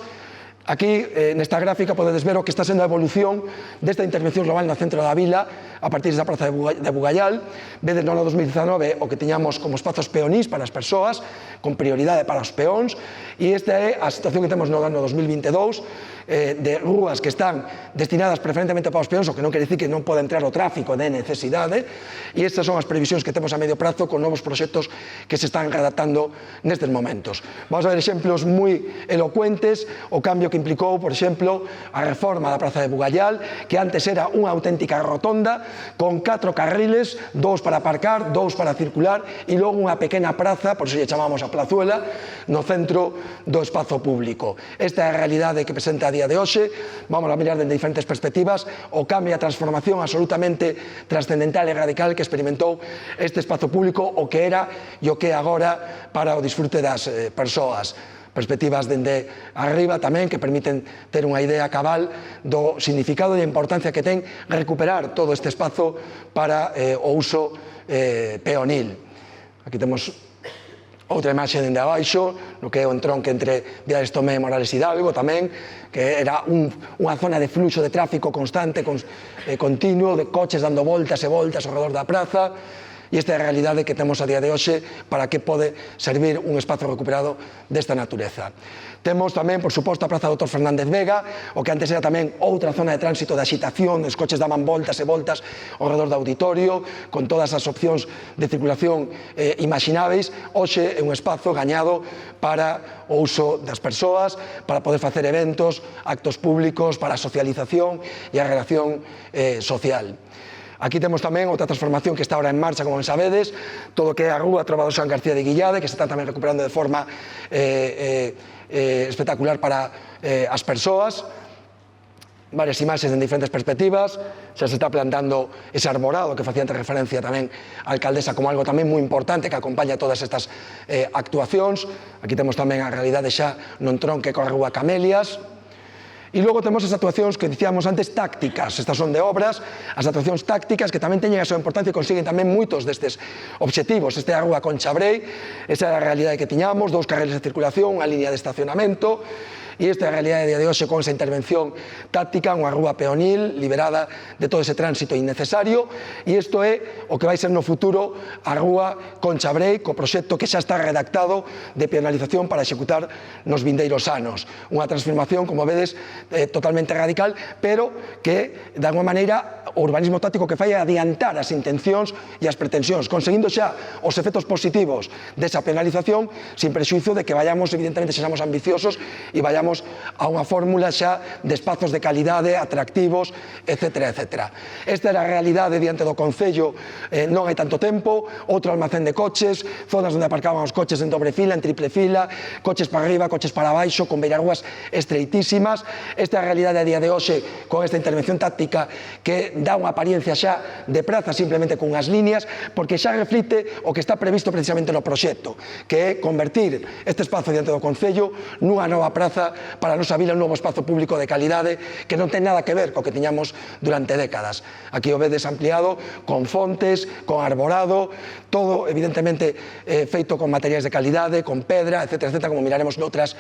Aquí, nesta gráfica, podedes ver o que está sendo a evolución desta intervención global no centro da vila a partir da praza de Bugallal. Vedes no ano 2019 o que tiñamos como espazos peonís para as persoas, con prioridade para os peóns, e esta é a situación que temos no ano 2022, de rúas que están destinadas preferentemente para os peóns, o que non quere dicir que non pode entrar o tráfico de necesidade, e estas son as previsións que temos a medio prazo con novos proxectos que se están redactando nestes momentos. Vamos a ver exemplos moi elocuentes, o cambio que implicou, por exemplo, a reforma da praza de Bugallal, que antes era unha auténtica rotonda con 4 carriles, 2 para aparcar, 2 para circular, e logo unha pequena praza, por iso lle chamamos a plazuela, no centro do espazo público. Esta é a realidade que presenta a día de hoxe. Vamos a mirar dende diferentes perspectivas o cambio e a transformación absolutamente trascendental e radical que experimentou este espazo público, o que era e o que é agora para o disfrute das persoas. Perspectivas dende arriba tamén que permiten ter unha idea cabal do significado e a importancia que ten recuperar todo este espazo para o uso peonil. Aquí temos outra imaxe dende abaixo, no que é o entronque entre Vilares Tomé e Morales Hidalgo tamén, que era unha zona de fluxo de tráfico constante, continuo, de coches dando voltas e voltas ao redor da praza. E esta é a realidade que temos a día de hoxe para que pode servir un espazo recuperado desta natureza. Temos tamén, por suposto, a Praza Dr. Fernández Vega, o que antes era tamén outra zona de tránsito de axitación, os coches daban voltas e voltas ao redor do auditorio, con todas as opcións de circulación imagináveis. Hoxe é un espazo gañado para o uso das persoas, para poder facer eventos, actos públicos, para a socialización e a relación social. Aquí temos tamén outra transformación que está ahora en marcha, como sabedes, todo o que é a rúa Trobador San García de Guillade, que se está tamén recuperando de forma espectacular para as persoas. Varias imaxes en diferentes perspectivas, xa se está plantando ese arborado que facía antes referencia tamén a alcaldesa como algo tamén moi importante que acompaña todas estas actuacións. Aquí temos tamén a realidade xa no entronque coa rúa Camelias. E logo temos as actuacións que dicíamos antes tácticas, estas son de obras, as actuacións tácticas que tamén teñen a súa importancia e consiguen tamén moitos destes obxectivos. Esta é a rúa Conchabrei, esa é a realidade que tiñamos, 2 carriles de circulación, unha línea de estacionamento, e esta é a realidade de hoxe con esa intervención táctica, unha rúa peonil liberada de todo ese tránsito innecesario, e isto é o que vai ser no futuro a rúa Conchabrei, co proxecto que xa está redactado de penalización para executar nos vindeiros anos. Unha transformación, como vedes, totalmente radical, pero que, de alguma maneira, o urbanismo táctico que fai é adiantar as intencións e as pretensións, conseguindo xa os efectos positivos desa penalización, sin prexuizo de que vayamos, evidentemente, sexamos ambiciosos e vayamos a unha fórmula xa de espazos de calidade, atractivos, etc. Esta era a realidade diante do Concello non hai tanto tempo, outro almacén de coches, zonas onde aparcaban os coches en dobre fila, en triple fila, coches para arriba, coches para baixo, con beirarrúas estreitísimas. Esta é a realidade a día de hoxe con esta intervención táctica que dá unha apariencia xa de praza simplemente con unhas líneas, porque xa reflite o que está previsto precisamente no proxecto, que é convertir este espazo diante do Concello nunha nova praza para a nosa vila, un novo espazo público de calidade que non ten nada que ver co que tiñamos durante décadas. Aquí o vedes ampliado con fontes, con arborado, todo evidentemente feito con materiais de calidade, con pedra, etc., como miraremos noutras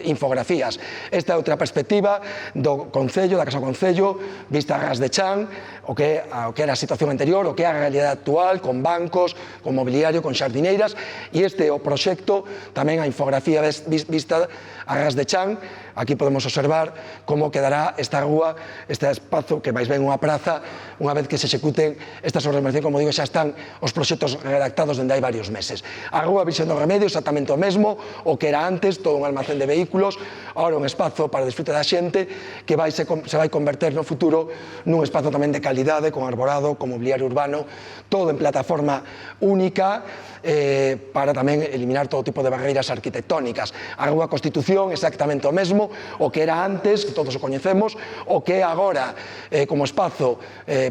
infografías. Esta é outra perspectiva do Concello, da Casa do Concello, vista a ras de chan, o que era a situación anterior, o que é a realidade actual, con bancos, con mobiliario, con xardineiras, e este é o proxecto, tamén a infografía vista a ras de chan. Aquí podemos observar como quedará esta rúa, este espazo que máis ben unha praza, unha vez que se executen estas obras. Como digo, xa están os proxectos redactados dende hai varios meses. A rúa Virxen do Remedio, exactamente o mesmo, o que era antes, todo un almacén de vehículos, agora un espazo para o disfrute da xente, que se vai converter no futuro nun espazo tamén de calidade, con arborado, con mobiliario urbano, todo en plataforma única, para tamén eliminar todo tipo de barreiras arquitectónicas. A rúa Constitución exactamente o mesmo, o que era antes, que todos o coñecemos, o que é agora como espazo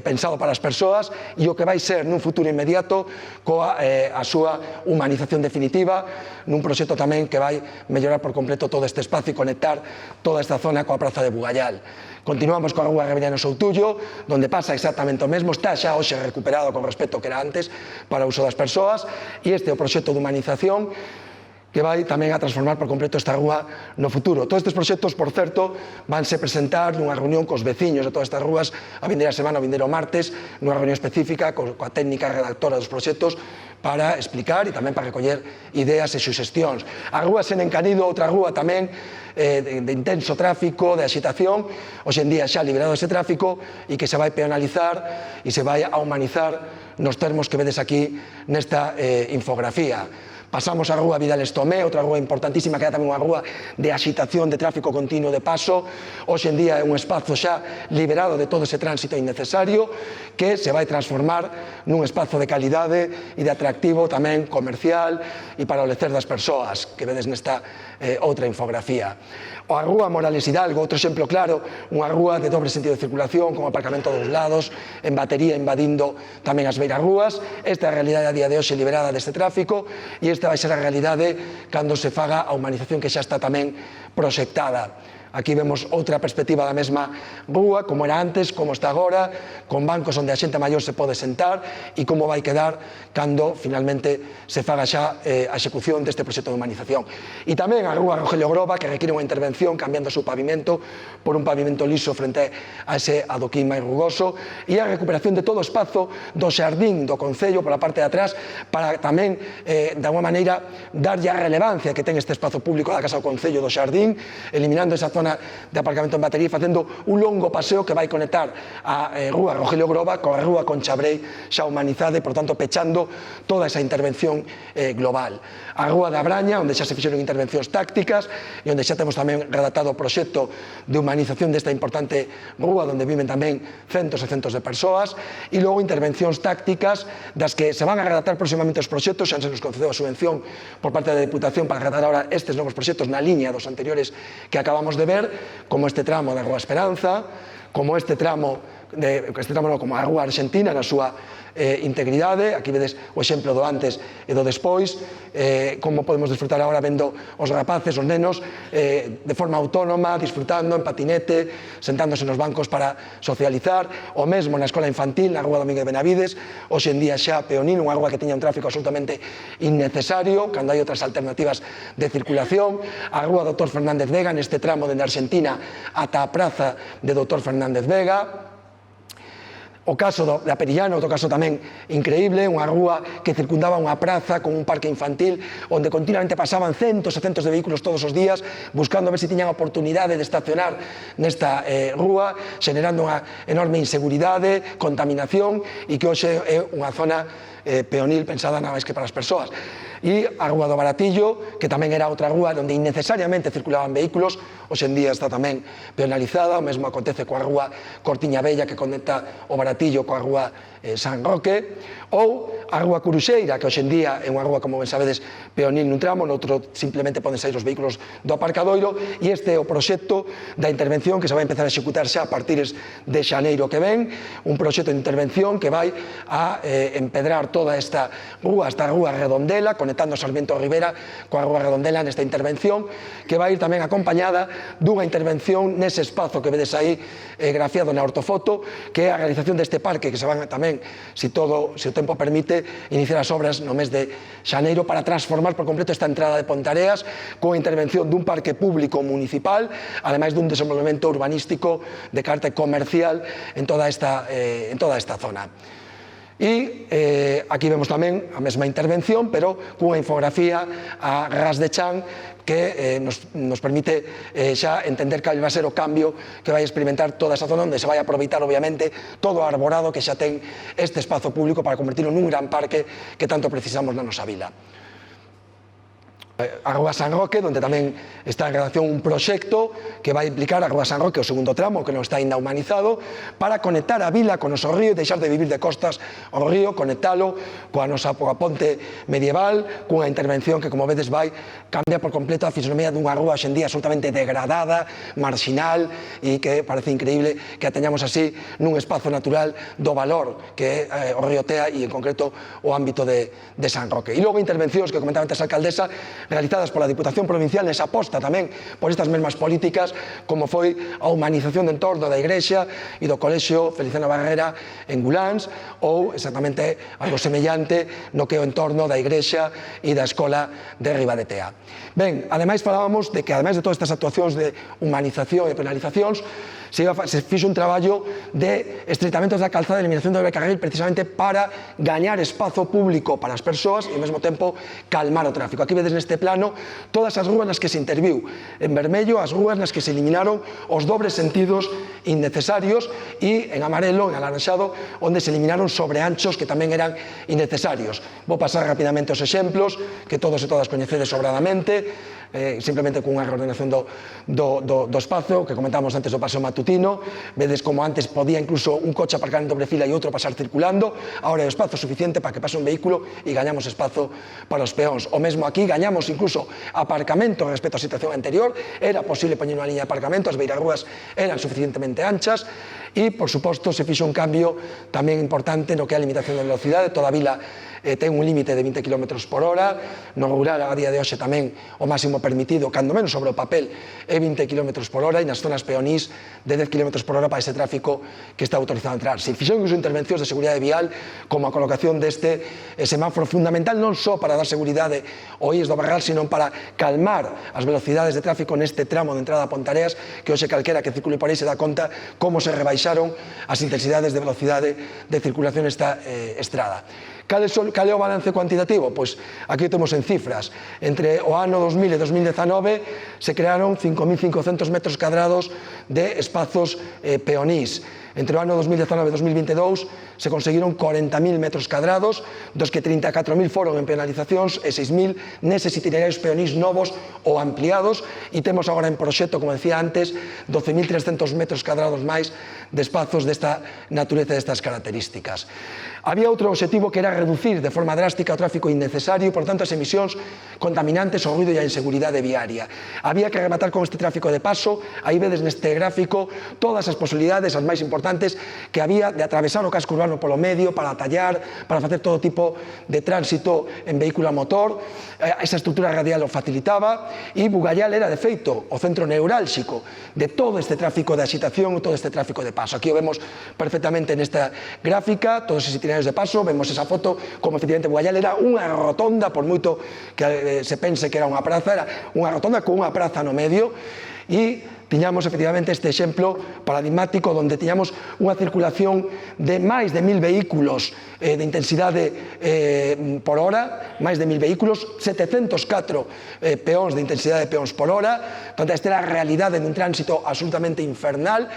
pensado para as persoas e o que vai ser nun futuro inmediato coa a súa humanización definitiva, nun proxecto tamén que vai mellorar por completo todo este espazo e conectar toda esta zona coa praza de Bugallal. Continuamos coa Rúa Rebeliano Soutullo, onde pasa exactamente o mesmo, está xa hoxe recuperado con respecto ao que era antes para o uso das persoas, e este é o proxecto de humanización que vai tamén a transformar por completo esta rúa no futuro. Todos estes proxectos, por certo, vanse presentar nunha reunión cos veciños de todas estas rúas a vindeira semana, a vindeiro martes, nunha reunión específica coa técnica redactora dos proxectos para explicar e tamén para recoller ideas e suxestións. A rúa Senén Canido, outra rúa tamén de intenso tráfico, de axitación, hoxe en día xa liberado ese tráfico e que se vai peonalizar e se vai a humanizar nos termos que vedes aquí nesta infografía. Pasamos a Rúa Vidal Estomé, outra rúa importantísima que era tamén unha rúa de axitación, de tráfico continuo de paso. Hoxe en día é un espazo xa liberado de todo ese tránsito innecesario que se vai transformar nun espazo de calidade e de atractivo tamén comercial e para o lecer das persoas, que vedes nesta outra infografía. A Rúa Morales Hidalgo, outro exemplo claro, unha rúa de dobre sentido de circulación, con aparcamento dos lados, en batería invadindo tamén as beirarrúas. Esta é a realidade a día de hoxe liberada deste tráfico e esta vai ser a realidade cando se faga a humanización que xa está tamén proxectada. Aquí vemos outra perspectiva da mesma rúa, como era antes, como está agora, con bancos onde a xente maior se pode sentar e como vai quedar cando finalmente se faga xa a execución deste proxecto de humanización. E tamén a rúa Rogelio Groba, que require unha intervención cambiando o seu pavimento por un pavimento liso frente a ese adoquín máis rugoso e a recuperación de todo o espazo do xardín do Concello pola parte de atrás para tamén, de alguma maneira, darlle a relevancia que ten este espazo público da Casa do Concello do xardín, eliminando esa zona de aparcamento en batería e facendo un longo paseo que vai conectar a rúa Rogelio Groba coa rúa Conchabrei xa humanizada e, por tanto, pechando toda esa intervención global. A rúa da Braña, onde xa se fixeron intervencións tácticas e onde xa temos tamén redactado o proxecto de humanización desta importante rúa onde viven tamén centos e centos de persoas e logo intervencións tácticas das que se van a redactar próximamente os proxectos, xa se nos concedeu a subvención por parte da Deputación para redactar ahora estes novos proxectos na liña dos anteriores que acabamos de ver, como este tramo da Rúa Esperanza, como este tramo como a Rúa Argentina na súa integridade. Aquí vedes o exemplo do antes e do despois, como podemos disfrutar agora vendo os rapaces, os nenos, de forma autónoma, disfrutando en patinete, sentándose nos bancos para socializar, o mesmo na escola infantil, na Rúa Domingo de Benavides, hoxe en día xa peonil, unha rúa que tiña un tráfico absolutamente innecesario, cando hai outras alternativas de circulación. A Rúa Dr. Fernández Vega, neste tramo dende Argentina ata a praza de Dr. Fernández Vega. O caso da Perillana, outro caso tamén increíble, unha rúa que circundaba unha praza con un parque infantil onde continuamente pasaban centos e centos de vehículos todos os días buscando ver se tiñan oportunidade de estacionar nesta rúa, generando unha enorme inseguridade, contaminación e que hoxe é unha zona peonil pensada nada máis que para as persoas. E a Rúa do Baratillo, que tamén era outra rúa onde innecesariamente circulaban vehículos, hoxe en día está tamén peonalizada, o mesmo acontece coa Rúa Cortiña Bella que conecta o Baratillo coa Rúa San Roque, ou a Rúa Curuxeira, que hoxe en día é unha rúa, como ben sabedes, peonil nun tramo, noutro simplemente poden sair os vehículos do aparcadoiro, e este é o proxecto da intervención que se vai empezar a executar xa a partir de xaneiro que ven, un proxecto de intervención que vai a empedrar toda esta rúa Redondela, conectando Sarmiento Rivera coa Rúa Redondela nesta intervención, que vai ir tamén acompañada dunha intervención nese espazo que vedes aí grafiado na ortofoto, que é a realización deste parque, que se van tamén, se o tempo permite, iniciar as obras no mes de xaneiro para transformar por completo esta entrada de Pontareas coa intervención dun parque público municipal, ademais dun desenvolvemento urbanístico de carácter comercial en toda esta zona. E aquí vemos tamén a mesma intervención, pero cunha infografía a ras de chan que nos permite xa entender cal vai ser o cambio que vai experimentar toda esa zona onde se vai aproveitar obviamente todo o arborado que xa ten este espazo público para convertirlo nun gran parque que tanto precisamos na nosa vila. a Rúa San Roque, onde tamén está en redacción un proxecto que vai implicar a Rúa San Roque, o segundo tramo, que non está ainda humanizado, para conectar a vila con o noso río e deixar de vivir de costas ao río, conectalo coa nosa ponte medieval, cunha intervención que, como vedes, vai cambiar por completo a fisonomía dunha rúa xendía absolutamente degradada, marginal, e que parece increíble que a teñamos así nun espazo natural do valor que é o río Tea e, en concreto, o ámbito de San Roque. E logo intervencións que comentaba antes a alcaldesa, realizadas pola Diputación Provincial nesa aposta tamén por estas mesmas políticas, como foi a humanización de entorno da Igrexa e do Colexio Feliciano Barrera en Guláns, ou exactamente algo semellante no que é o entorno da Igrexa e da Escola de Riba de Tea. Ben, ademais falábamos de que, ademais de todas estas actuacións de humanización e penalizacións, se fixo un traballo de estreitamentos da calzada e eliminación do carril precisamente para gañar espazo público para as persoas e ao mesmo tempo calmar o tráfico. Aquí vedes neste plano todas as rúas nas que se interviu. En vermello, as rúas nas que se eliminaron os dobres sentidos innecesarios e en amarelo, en alaranxado, onde se eliminaron sobreanchos que tamén eran innecesarios. Vou pasar rapidamente os exemplos que todos e todas coñecedes sobradamente, simplemente cunha reordenación do espazo que comentábamos antes do paseo matutino. Vedes como antes podía incluso un coche aparcar en dobre fila e outro pasar circulando, agora é o espazo suficiente para que pase un vehículo e gañamos espazo para os peóns. O mesmo aquí, gañamos incluso aparcamento respecto á situación anterior, era posible poñer unha liña de aparcamento, as beirarrúas eran suficientemente anchas e, por suposto, se fixo un cambio tamén importante no que é a limitación de velocidade. Toda a vila ten un límite de 20 km por hora, no rural a día de hoxe tamén o máximo permitido, cando menos sobre o papel, é 20 km por hora e nas zonas peonís de 10 km por hora para ese tráfico que está autorizado a entrar. Se fixeron incluso intervencións de seguridade vial, como a colocación deste semáforo fundamental non só para dar seguridade ao IES do Barral, sino para calmar as velocidades de tráfico neste tramo de entrada a Pontareas, que hoxe calquera que circule por aí se dá conta como se rebaixaron as intensidades de velocidade de circulación nesta estrada. Cal é o balance cuantitativo? Pois aquí temos en cifras. Entre o ano 2000 e 2019 se crearon 5.500 metros cadrados de espazos peonís. Entre o ano 2019 e 2022 se conseguiron 40.000 metros cadrados, dos que 34.000 foron en penalizacións e 6.000 neses itinerarios peonís novos ou ampliados, e temos agora en proxecto, como decía antes, 12.300 metros cadrados máis de espazos desta natureza e destas características. Había outro objetivo que era reducir de forma drástica o tráfico innecesario e, por tanto, as emisións contaminantes, o ruido e a inseguridade viaria. Había que rematar con este tráfico de paso. Aí vedes neste gráfico todas as posibilidades, as máis importantes, que había de atravesar o casco urbano polo medio, para atallar, para facer todo tipo de tránsito en vehículo a motor. Esa estrutura radial o facilitaba, e Bugallal era, de feito, o centro neurálxico de todo este tráfico de axitación e todo este tráfico de paso. Aquí o vemos perfectamente nesta gráfica, todos os itinerarios de paso, vemos esa foto, como efectivamente Bugallal era unha rotonda, por moito que se pense que era unha praza, era unha rotonda con unha praza no medio, e tiñamos efectivamente este exemplo paradigmático onde tiñamos unha circulación de máis de 1.000 vehículos de intensidade por hora, máis de 1.000 vehículos, 704 peóns de intensidade de peóns por hora. Portanto, esta era a realidade dun tránsito absolutamente infernal.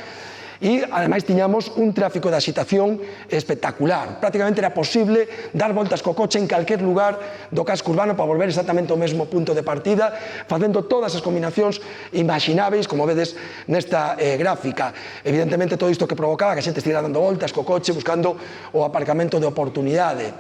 E, ademais, tiñamos un tráfico de axitación espectacular. Prácticamente era posible dar voltas co coche en calquer lugar do casco urbano para volver exactamente ao mesmo punto de partida, facendo todas as combinacións imagináveis, como vedes nesta gráfica. Evidentemente, todo isto que provocaba que a xente estivera dando voltas co coche buscando o aparcamento de oportunidade.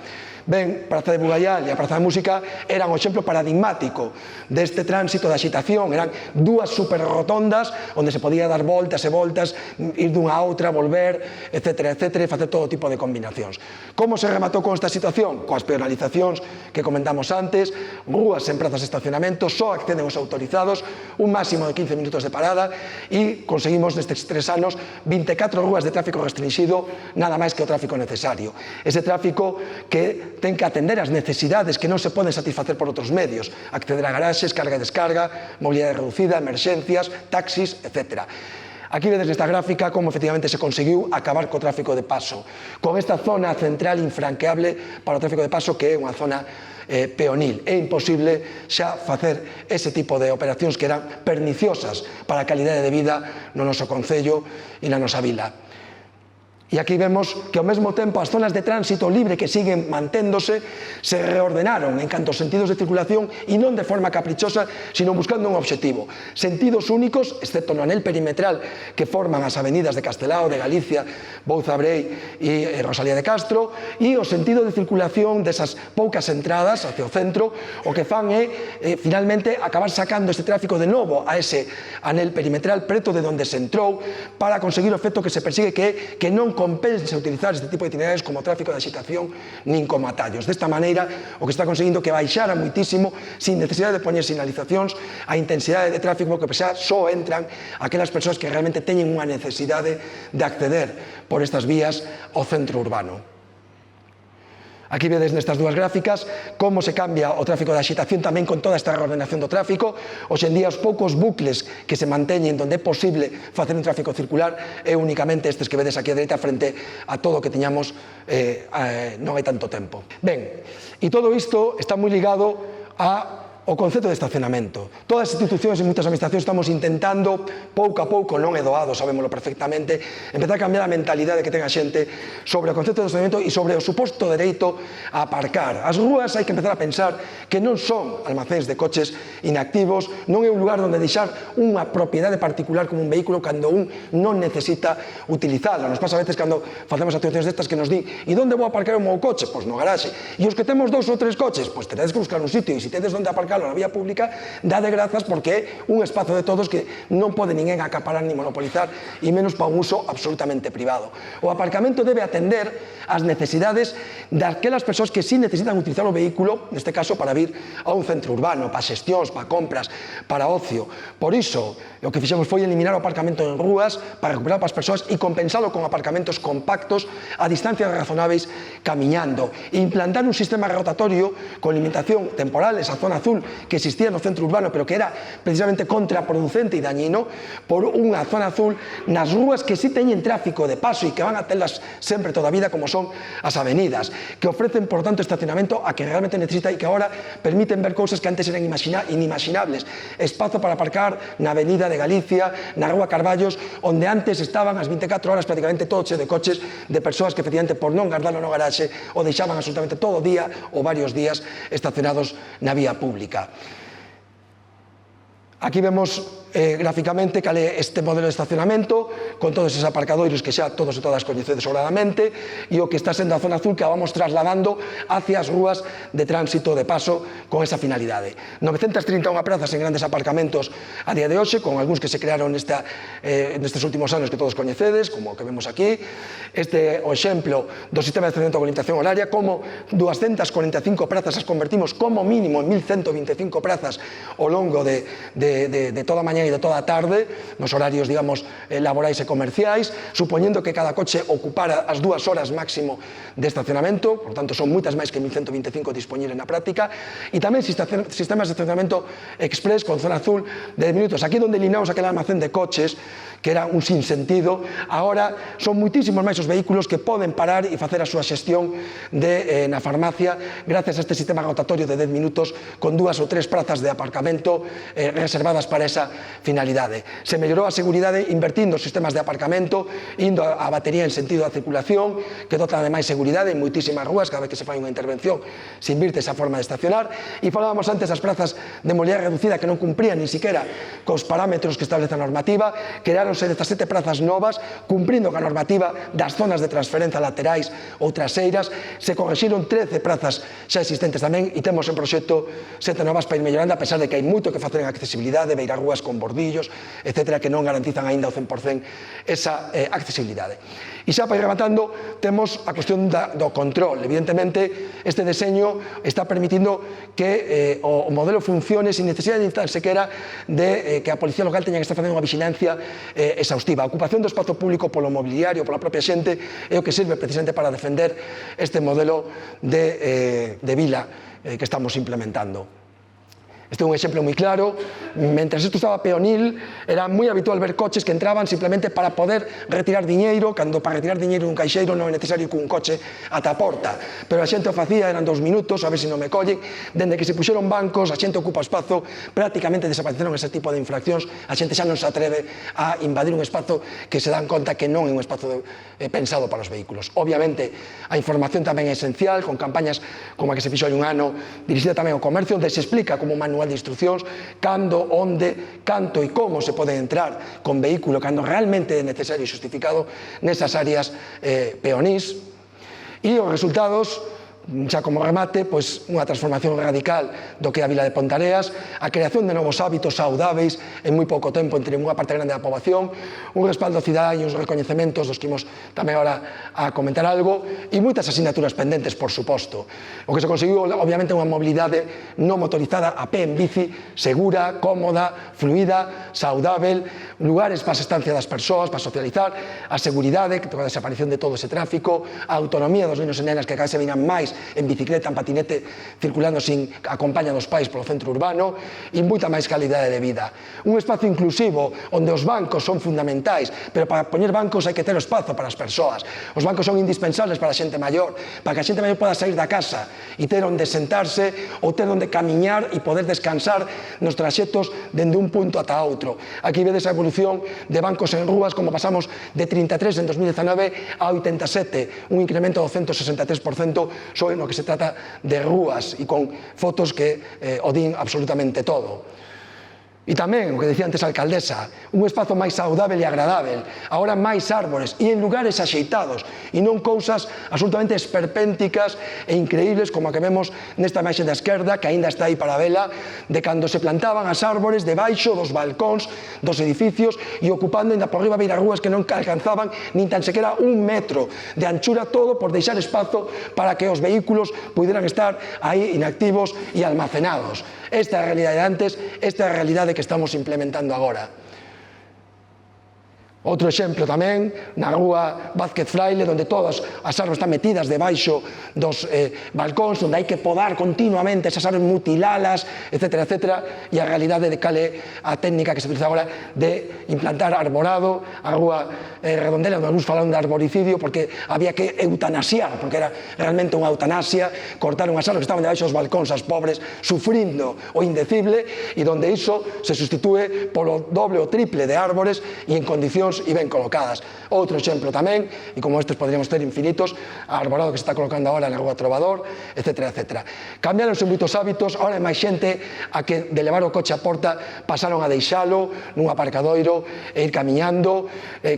Ben, Praza de Bugallal e a Praza de Música eran o exemplo paradigmático deste tránsito de axitación. Eran dúas superrotondas onde se podía dar voltas e voltas, ir dunha a outra, volver, etc., etc., e facer todo tipo de combinacións. Como se rematou con esta situación? Coas penalizacións que comentamos antes, rúas en prazas de estacionamento, só acceden os autorizados, un máximo de 15 minutos de parada, e conseguimos nestes 3 anos 24 rúas de tráfico restringido, nada máis que o tráfico necesario. Ese tráfico que ten que atender as necesidades que non se poden satisfacer por outros medios, acceder a garaxes, carga e descarga, mobilidade reducida, emerxencias, taxis, etc. Aquí vedes nesta gráfica como efectivamente se conseguiu acabar co tráfico de paso, con esta zona central infranqueable para o tráfico de paso, que é unha zona peonil. É imposible xa facer ese tipo de operacións que eran perniciosas para a calidade de vida no noso concello e na nosa vila. E aquí vemos que ao mesmo tempo as zonas de tránsito libre que siguen manténdose se reordenaron en canto aos sentidos de circulación e non de forma caprichosa, sino buscando un obxectivo. Sentidos únicos, excepto no anel perimetral que forman as avenidas de Castelao, de Galicia, Bouza Brei e Rosalía de Castro, e o sentido de circulación desas poucas entradas hacia o centro, o que fan é finalmente acabar sacando este tráfico de novo a ese anel perimetral preto de onde se entrou para conseguir o efecto que se persigue, que non compense utilizar este tipo de itinerarios como tráfico de agitación nin como atallos. Desta maneira, o que está conseguindo que baixara muitísimo, sin necesidade de poñer sinalizacións, a intensidade de tráfico que xa só entran aquelas persoas que realmente teñen unha necesidade de acceder por estas vías ao centro urbano. Aquí vedes nestas dúas gráficas como se cambia o tráfico de agitación tamén con toda esta reordenación do tráfico. Hoxe en día os poucos bucles que se manteñen onde é posible facer un tráfico circular é únicamente estes que vedes aquí a dereita frente a todo o que tiñamos non hai tanto tempo. Ben, e todo isto está moi ligado ao concepto de estacionamento. Todas as institucións e moitas administracións estamos intentando, pouco a pouco, non é doado, sabémoslo perfectamente, empezar a cambiar a mentalidade que ten a xente sobre o concepto de estacionamento e sobre o suposto dereito a aparcar. As rúas hai que empezar a pensar que non son almacéns de coches inactivos, non é un lugar onde deixar unha propiedade particular como un vehículo cando un non necesita utilizarla. Nos pasa a veces cando facemos actuacións destas que nos din e onde vou aparcar o meu coche? Pois no garaxe. E os que temos 2 ou 3 coches? Pois tedes que buscar un sitio e se tedes onde aparcar na vía pública, dade grazas porque é un espazo de todos que non pode ninguén acaparar ni monopolizar e menos para un uso absolutamente privado. O aparcamento debe atender as necesidades daquelas persoas que sí necesitan utilizar o vehículo, neste caso para vir a un centro urbano, para xestións, para compras, para ocio. Por iso, o que fixemos foi eliminar o aparcamento en rúas para recuperar para as persoas e compensalo con aparcamentos compactos a distancias razonáveis camiñando e implantar un sistema rotatorio con limitación temporal, esa zona azul que existía no centro urbano, pero que era precisamente contraproducente e dañino, por unha zona azul nas rúas que sí teñen tráfico de paso e que van a telas sempre toda a vida, como son as avenidas, que ofrecen, por tanto, estacionamento a que realmente necesita e que agora permiten ver cousas que antes eran inimaginables. Espazo para aparcar na avenida de Galicia, na rúa Carballos, onde antes estaban as 24 horas prácticamente todo cheo de coches de persoas que, efectivamente, por non guardalo no garaxe, o deixaban absolutamente todo o día ou varios días estacionados na vía pública. Aquí vemos gráficamente cal é este modelo de estacionamento con todos esos aparcadoiros que xa todos e todas coñecedes sobradamente e o que está sendo a zona azul que a vamos trasladando hacia as rúas de tránsito de paso con esa finalidade. 931 prazas en grandes aparcamentos a día de hoxe, con algúns que se crearon nestes últimos anos que todos coñecedes, como o que vemos aquí. Este o exemplo do sistema de estacionamento con limitación horaria, como 245 prazas as convertimos como mínimo en 1125 prazas ao longo de toda a mañá e de toda a tarde, nos horarios, digamos, laborais e comerciais, supoñendo que cada coche ocupara as 2 horas máximo de estacionamento, por tanto, son moitas máis que 1125 dispoñibles na práctica, e tamén sistemas de estacionamento express con zona azul de 10 minutos. Aquí onde eliminamos aquel almacén de coches, que era un sinsentido, agora son moitísimos máis os vehículos que poden parar e facer a súa xestión na farmacia gracias a este sistema rotatorio de 10 minutos con 2 ou 3 prazas de aparcamento reservadas para esa finalidade. Se mellorou a seguridade invertindo sistemas de aparcamento, indo a batería en sentido da circulación, que dota de máis seguridade en moitísimas rúas, cada vez que se fai unha intervención se invirte esa forma de estacionar, e falábamos antes das prazas de mobilidade reducida que non cumprían ni siquiera cos parámetros que establece a normativa. Creáronse 17 prazas novas, cumprindo ca normativa das zonas de transferencia laterais ou traseiras, se correxiron 13 prazas xa existentes tamén, e temos en proxecto 7 novas para ir mellorando, a pesar de que hai moito que facer en accesibilidade, beirar rúas con bordillos, etcétera, que non garantizan aínda ao 100% esa accesibilidade. E xa para ir rematando, temos a cuestión do control. Evidentemente, este deseño está permitindo que o modelo funcione sin necesidade de tan sequera de que a Policía Local teña que estar facendo unha vigilancia exhaustiva. A ocupación do espazo público polo mobiliario, pola propia xente, é o que sirve precisamente para defender este modelo de vila que estamos implementando. Este é un exemplo moi claro. Mentre isto estaba peonil, era moi habitual ver coches que entraban simplemente para poder retirar diñeiro, cando para retirar diñeiro dun caixeiro non é necesario que un coche ata a porta. Pero a xente o facía, eran 2 minutos, a ver se non me collen. Dende que se puxeron bancos, a xente ocupa espazo, prácticamente desapareceron ese tipo de infraccións, a xente xa non se atreve a invadir un espazo que se dan conta que non é un espazo pensado para os vehículos. Obviamente, a información tamén é esencial, con campañas como a que se fixo hai un ano, dirixida tamén ao comercio, onde se explica como un manual de instruccións cando, onde, canto e como se pode entrar con vehículo cando realmente é necesario e justificado nesas áreas peonís. E os resultados, xa como remate, pois unha transformación radical do que é a vila de Ponteareas, a creación de novos hábitos saudáveis en moi pouco tempo entre unha parte grande da poboación, un respaldo cidadán e uns recoñecementos dos que imos tamén agora a comentar algo, e moitas asignaturas pendentes, por suposto. O que se conseguiu, obviamente, é unha mobilidade non motorizada a pé en bici, segura, cómoda, fluida, saudável, lugares para a estancia das persoas, para socializar, a seguridade, a desaparición de todo ese tráfico, a autonomía dos nenos e nenas que cada vez se vinan máis en bicicleta, en patinete, circulando sin a compañía dos pais polo centro urbano, e moita máis calidade de vida. Un espazo inclusivo onde os bancos son fundamentais, pero para poñer bancos hai que ter o espazo para as persoas. Os bancos son indispensables para a xente maior, para que a xente maior poda sair da casa e ter onde sentarse ou ter onde camiñar e poder descansar nos traxectos dende un punto ata outro. Aquí vedes a evolución de bancos en rúas, como pasamos de 33 en 2019 a 87, un incremento do 163% só no que se trata de rúas e con fotos que o din absolutamente todo. E tamén, o que decía antes a alcaldesa, un espazo máis saudável e agradável, agora máis árbores e en lugares axeitados e non cousas absolutamente esperpénticas e increíbles como a que vemos nesta imaxe da esquerda, que aínda está aí para vela, de cando se plantaban as árbores debaixo dos balcóns dos edificios e ocupando ainda por riba beirarrúas que non alcanzaban nin tan sequera 1 metro de anchura, todo por deixar espazo para que os vehículos puderan estar aí inactivos e almacenados. Esta é a realidade de antes, esta é a realidade que estamos implementando agora. Outro exemplo tamén, na rúa Vázquez Fraile, onde todas as árbores están metidas debaixo dos balcóns, onde hai que podar continuamente esas árbores, mutilalas, etc., etc., e a realidade de cal é a técnica que se utiliza agora de implantar arborado. A rúa Redondela, onde alguns falaron de arboricidio, porque había que eutanasiar, porque era realmente unha eutanasia, cortaron as árbores que estaban debaixo dos balcóns, as pobres, sufrindo o indecible, e onde iso se sustitúe polo doble ou triple de árbores e en condicións e ben colocadas. Outro exemplo tamén, e como estes podríamos ter infinitos, a arborado que se está colocando agora na rúa Trovador, etc., etc. Cambiaron os moitos hábitos, agora é máis xente a que de levar o coche a porta pasaron a deixalo nun aparcadoiro e ir camiñando.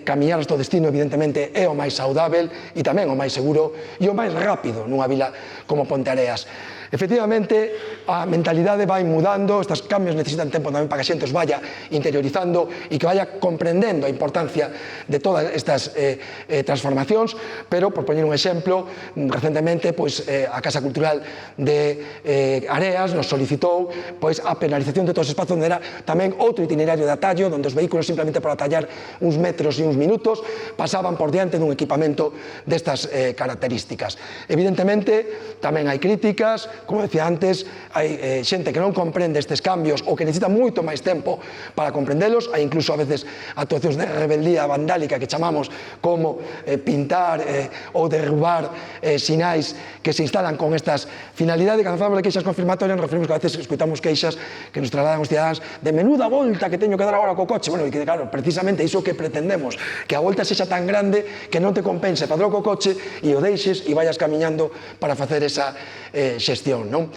Camiñar hasta o destino, evidentemente, é o máis saudável e tamén o máis seguro e o máis rápido nunha vila como Ponteareas. Efectivamente, a mentalidade vai mudando, estes cambios necesitan tempo tamén para que a xente os vaya interiorizando e que vaya comprendendo a importancia de todas estas transformacións, pero, por poñer un exemplo, recentemente a Casa Cultural de Areas nos solicitou a penalización de todos os espazos onde era tamén outro itinerario de atallo, onde os vehículos simplemente por atallar uns metros e uns minutos pasaban por diante dun equipamento destas características. Evidentemente, tamén hai críticas. Como decía antes, hai xente que non comprende estes cambios ou que necesita moito máis tempo para comprendelos. Hai incluso a veces actuacións de rebeldía vandálica que chamamos como pintar ou derrubar sinais que se instalan con estas finalidades. Cando falamos de queixas confirmatorias, nos referimos que a veces escuitamos queixas que nos trasladan os cidadáns de menuda volta que teño que dar agora co coche. Bueno, e que claro, precisamente iso que pretendemos, que a volta sexa tan grande que non te compense padrón co coche e o deixes e vayas camiñando para facer esa xestión, non?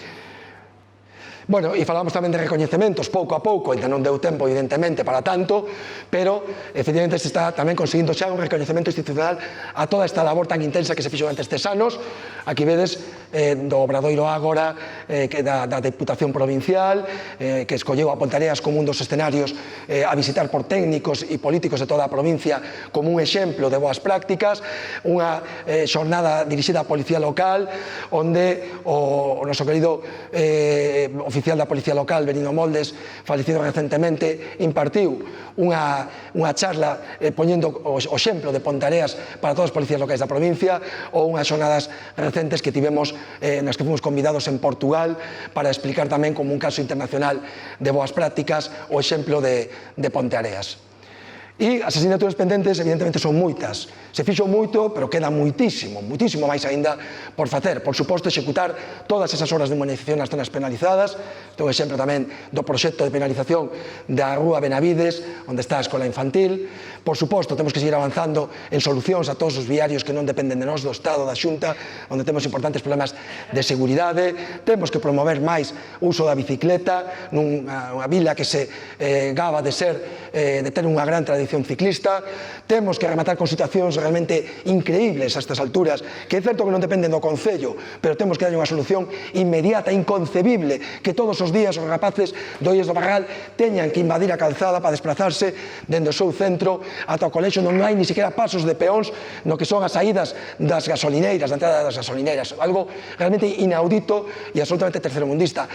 Bueno, e falamos tamén de recoñecementos, pouco a pouco, ainda non deu tempo, evidentemente, para tanto, pero, efectivamente, se está tamén conseguindo xa un recoñecemento institucional a toda esta labor tan intensa que se fixo durante estes anos. Aquí vedes do Obradoiro Ágora, da Deputación Provincial, que escolleu a Ponteareas como un dos escenarios a visitar por técnicos e políticos de toda a provincia como un exemplo de boas prácticas, unha xornada dirixida á Policía Local, onde o noso querido oficial da Policía Local, Benino Moldes, falecido recentemente, impartiu unha charla poñendo o exemplo de Ponteareas para todas as policías locais da provincia, ou unhas xornadas recentes que tivemos nas que fomos convidados en Portugal para explicar tamén como un caso internacional de boas prácticas o exemplo de Ponteareas. E as asignaturas pendentes, evidentemente, son moitas. Se fixo moito, pero queda moitísimo máis aínda por facer. Por suposto, executar todas esas horas de humanización nas zonas penalizadas. Ten un exemplo tamén do proxecto de penalización da Rúa Benavides, onde está a escola infantil. Por suposto, temos que seguir avanzando en solucións a todos os viarios que non dependen de nós, do Estado, da Xunta, onde temos importantes problemas de seguridade. Temos que promover máis o uso da bicicleta nunha vila que se gaba de ter unha gran tradición ciclista. Temos que rematar con situacións realmente increíbles a estas alturas, que é certo que non dependen do Concello, pero temos que dar unha solución inmediata, inconcebible, que todos os días os rapaces do Illes do Barral teñan que invadir a calzada para desplazarse dende o seu centro ata o colexio, non hai ni siquiera pasos de peóns no que son as saídas das gasolineiras, da entrada das gasolineiras, algo realmente inaudito e absolutamente tercermundista.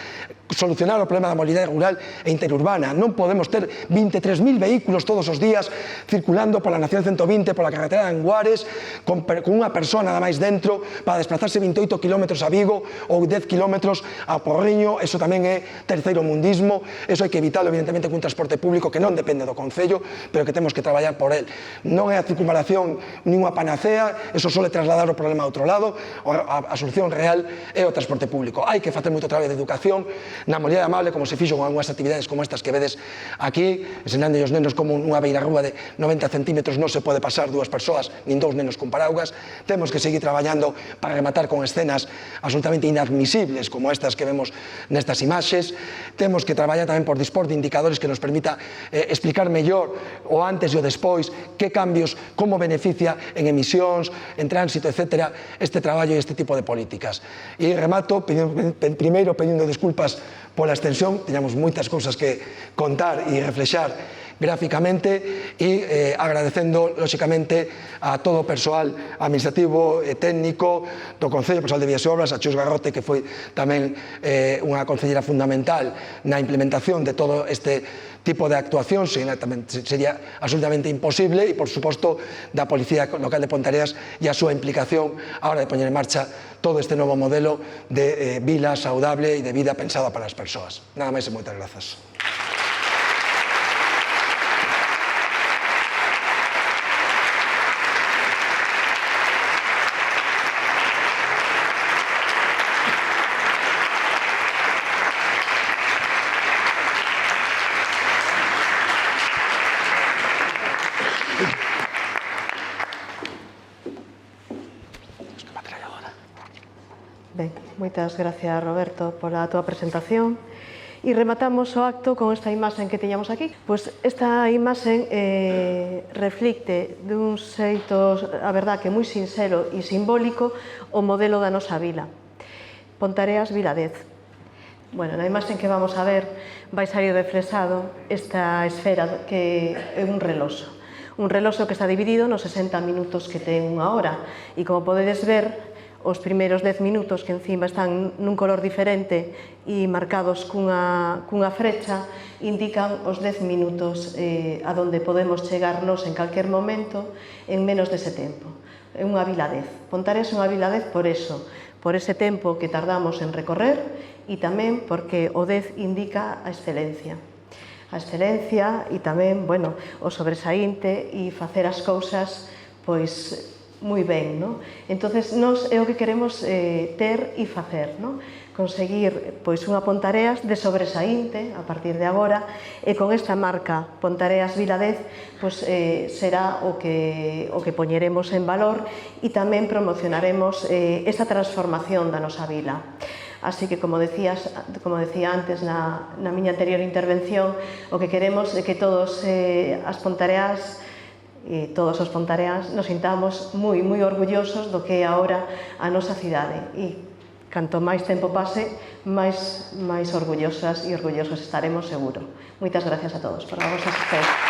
Solucionar o problema da mobilidade rural e interurbana. Non podemos ter 23.000 vehículos todos os días circulando pola Nación 120, pola carretera de Anguares, con unha persona nada máis dentro para desplazarse 28 km a Vigo ou 10 km a Porriño. Eso tamén é terceiro mundismo. Eso hai que evitalo, evidentemente, cun transporte público que non depende do Concello, pero que temos que traballar por él. Non é a circunvalación nin unha panacea, eso sole trasladar o problema a outro lado. A solución real é o transporte público. Hai que facer moito traballo de educación na mobilidade amable, como se fixo con algunhas actividades como estas que vedes aquí, ensinando aos nenos como nunha beirarrúa de 90 centímetros non se pode pasar dúas persoas, nin dous nenos con paraugas. Temos que seguir traballando para rematar con escenas absolutamente inadmisibles como estas que vemos nestas imaxes. Temos que traballar tamén por dispor de indicadores que nos permita explicar mellor o antes e o despois, que cambios, como beneficia en emisións, en tránsito, etc. este traballo e este tipo de políticas. E remato, primeiro pedindo desculpas pola extensión, teñamos moitas cousas que contar e reflexar gráficamente e agradecendo, lóxicamente, a todo o persoal administrativo e técnico do Concello, persoal de Vías e Obras, a Chus Garrote, que foi tamén unha concelleira fundamental na implementación de todo este tipo de actuación, sería absolutamente imposible, e, por suposto, da Policía Local de Ponteareas e a súa implicación a hora de poñer en marcha todo este novo modelo de vila saudable e de vida pensada para as persoas. Nada máis e moitas grazas. Ben, moitas gracias, Roberto, pola túa presentación. E rematamos o acto con esta imaxen que teñamos aquí. Pois esta imaxen reflicte dun xeito, a verdad, que moi sinxelo e simbólico o modelo da nosa vila. Ponteareas Viladez. Bueno, na imaxen que vamos a ver vai sair reflexado esta esfera que é un reloxo. Un reloxo que está dividido nos 60 minutos que ten unha hora. E como podedes ver, os primeiros 10 minutos que encima están nun color diferente e marcados cunha frecha indican os 10 minutos a donde podemos chegarnos en calquer momento en menos dese tempo. É unha viladez. Ponteareas é unha viladez por eso, por ese tempo que tardamos en recorrer e tamén porque o 10 indica a excelencia. A excelencia e tamén, bueno, o sobresaínte e facer as cousas, pois, moi ben, non? Entonces, nós é o que queremos ter e facer, non? Conseguir, pois, unha Ponteareas de sobresaínte a partir de agora, e con esta marca Ponteareas Viladez, pois, será o que poñeremos en valor e tamén promocionaremos esa transformación da nosa vila. Así que, como decía antes na miña anterior intervención, o que queremos é que todos as ponteareas e todos os ponteareans nos sintamos moi orgullosos do que é agora a nosa cidade. E canto máis tempo pase, máis orgullosas e orgullosos estaremos, seguro. Moitas gracias a todos por a vosa asistencia.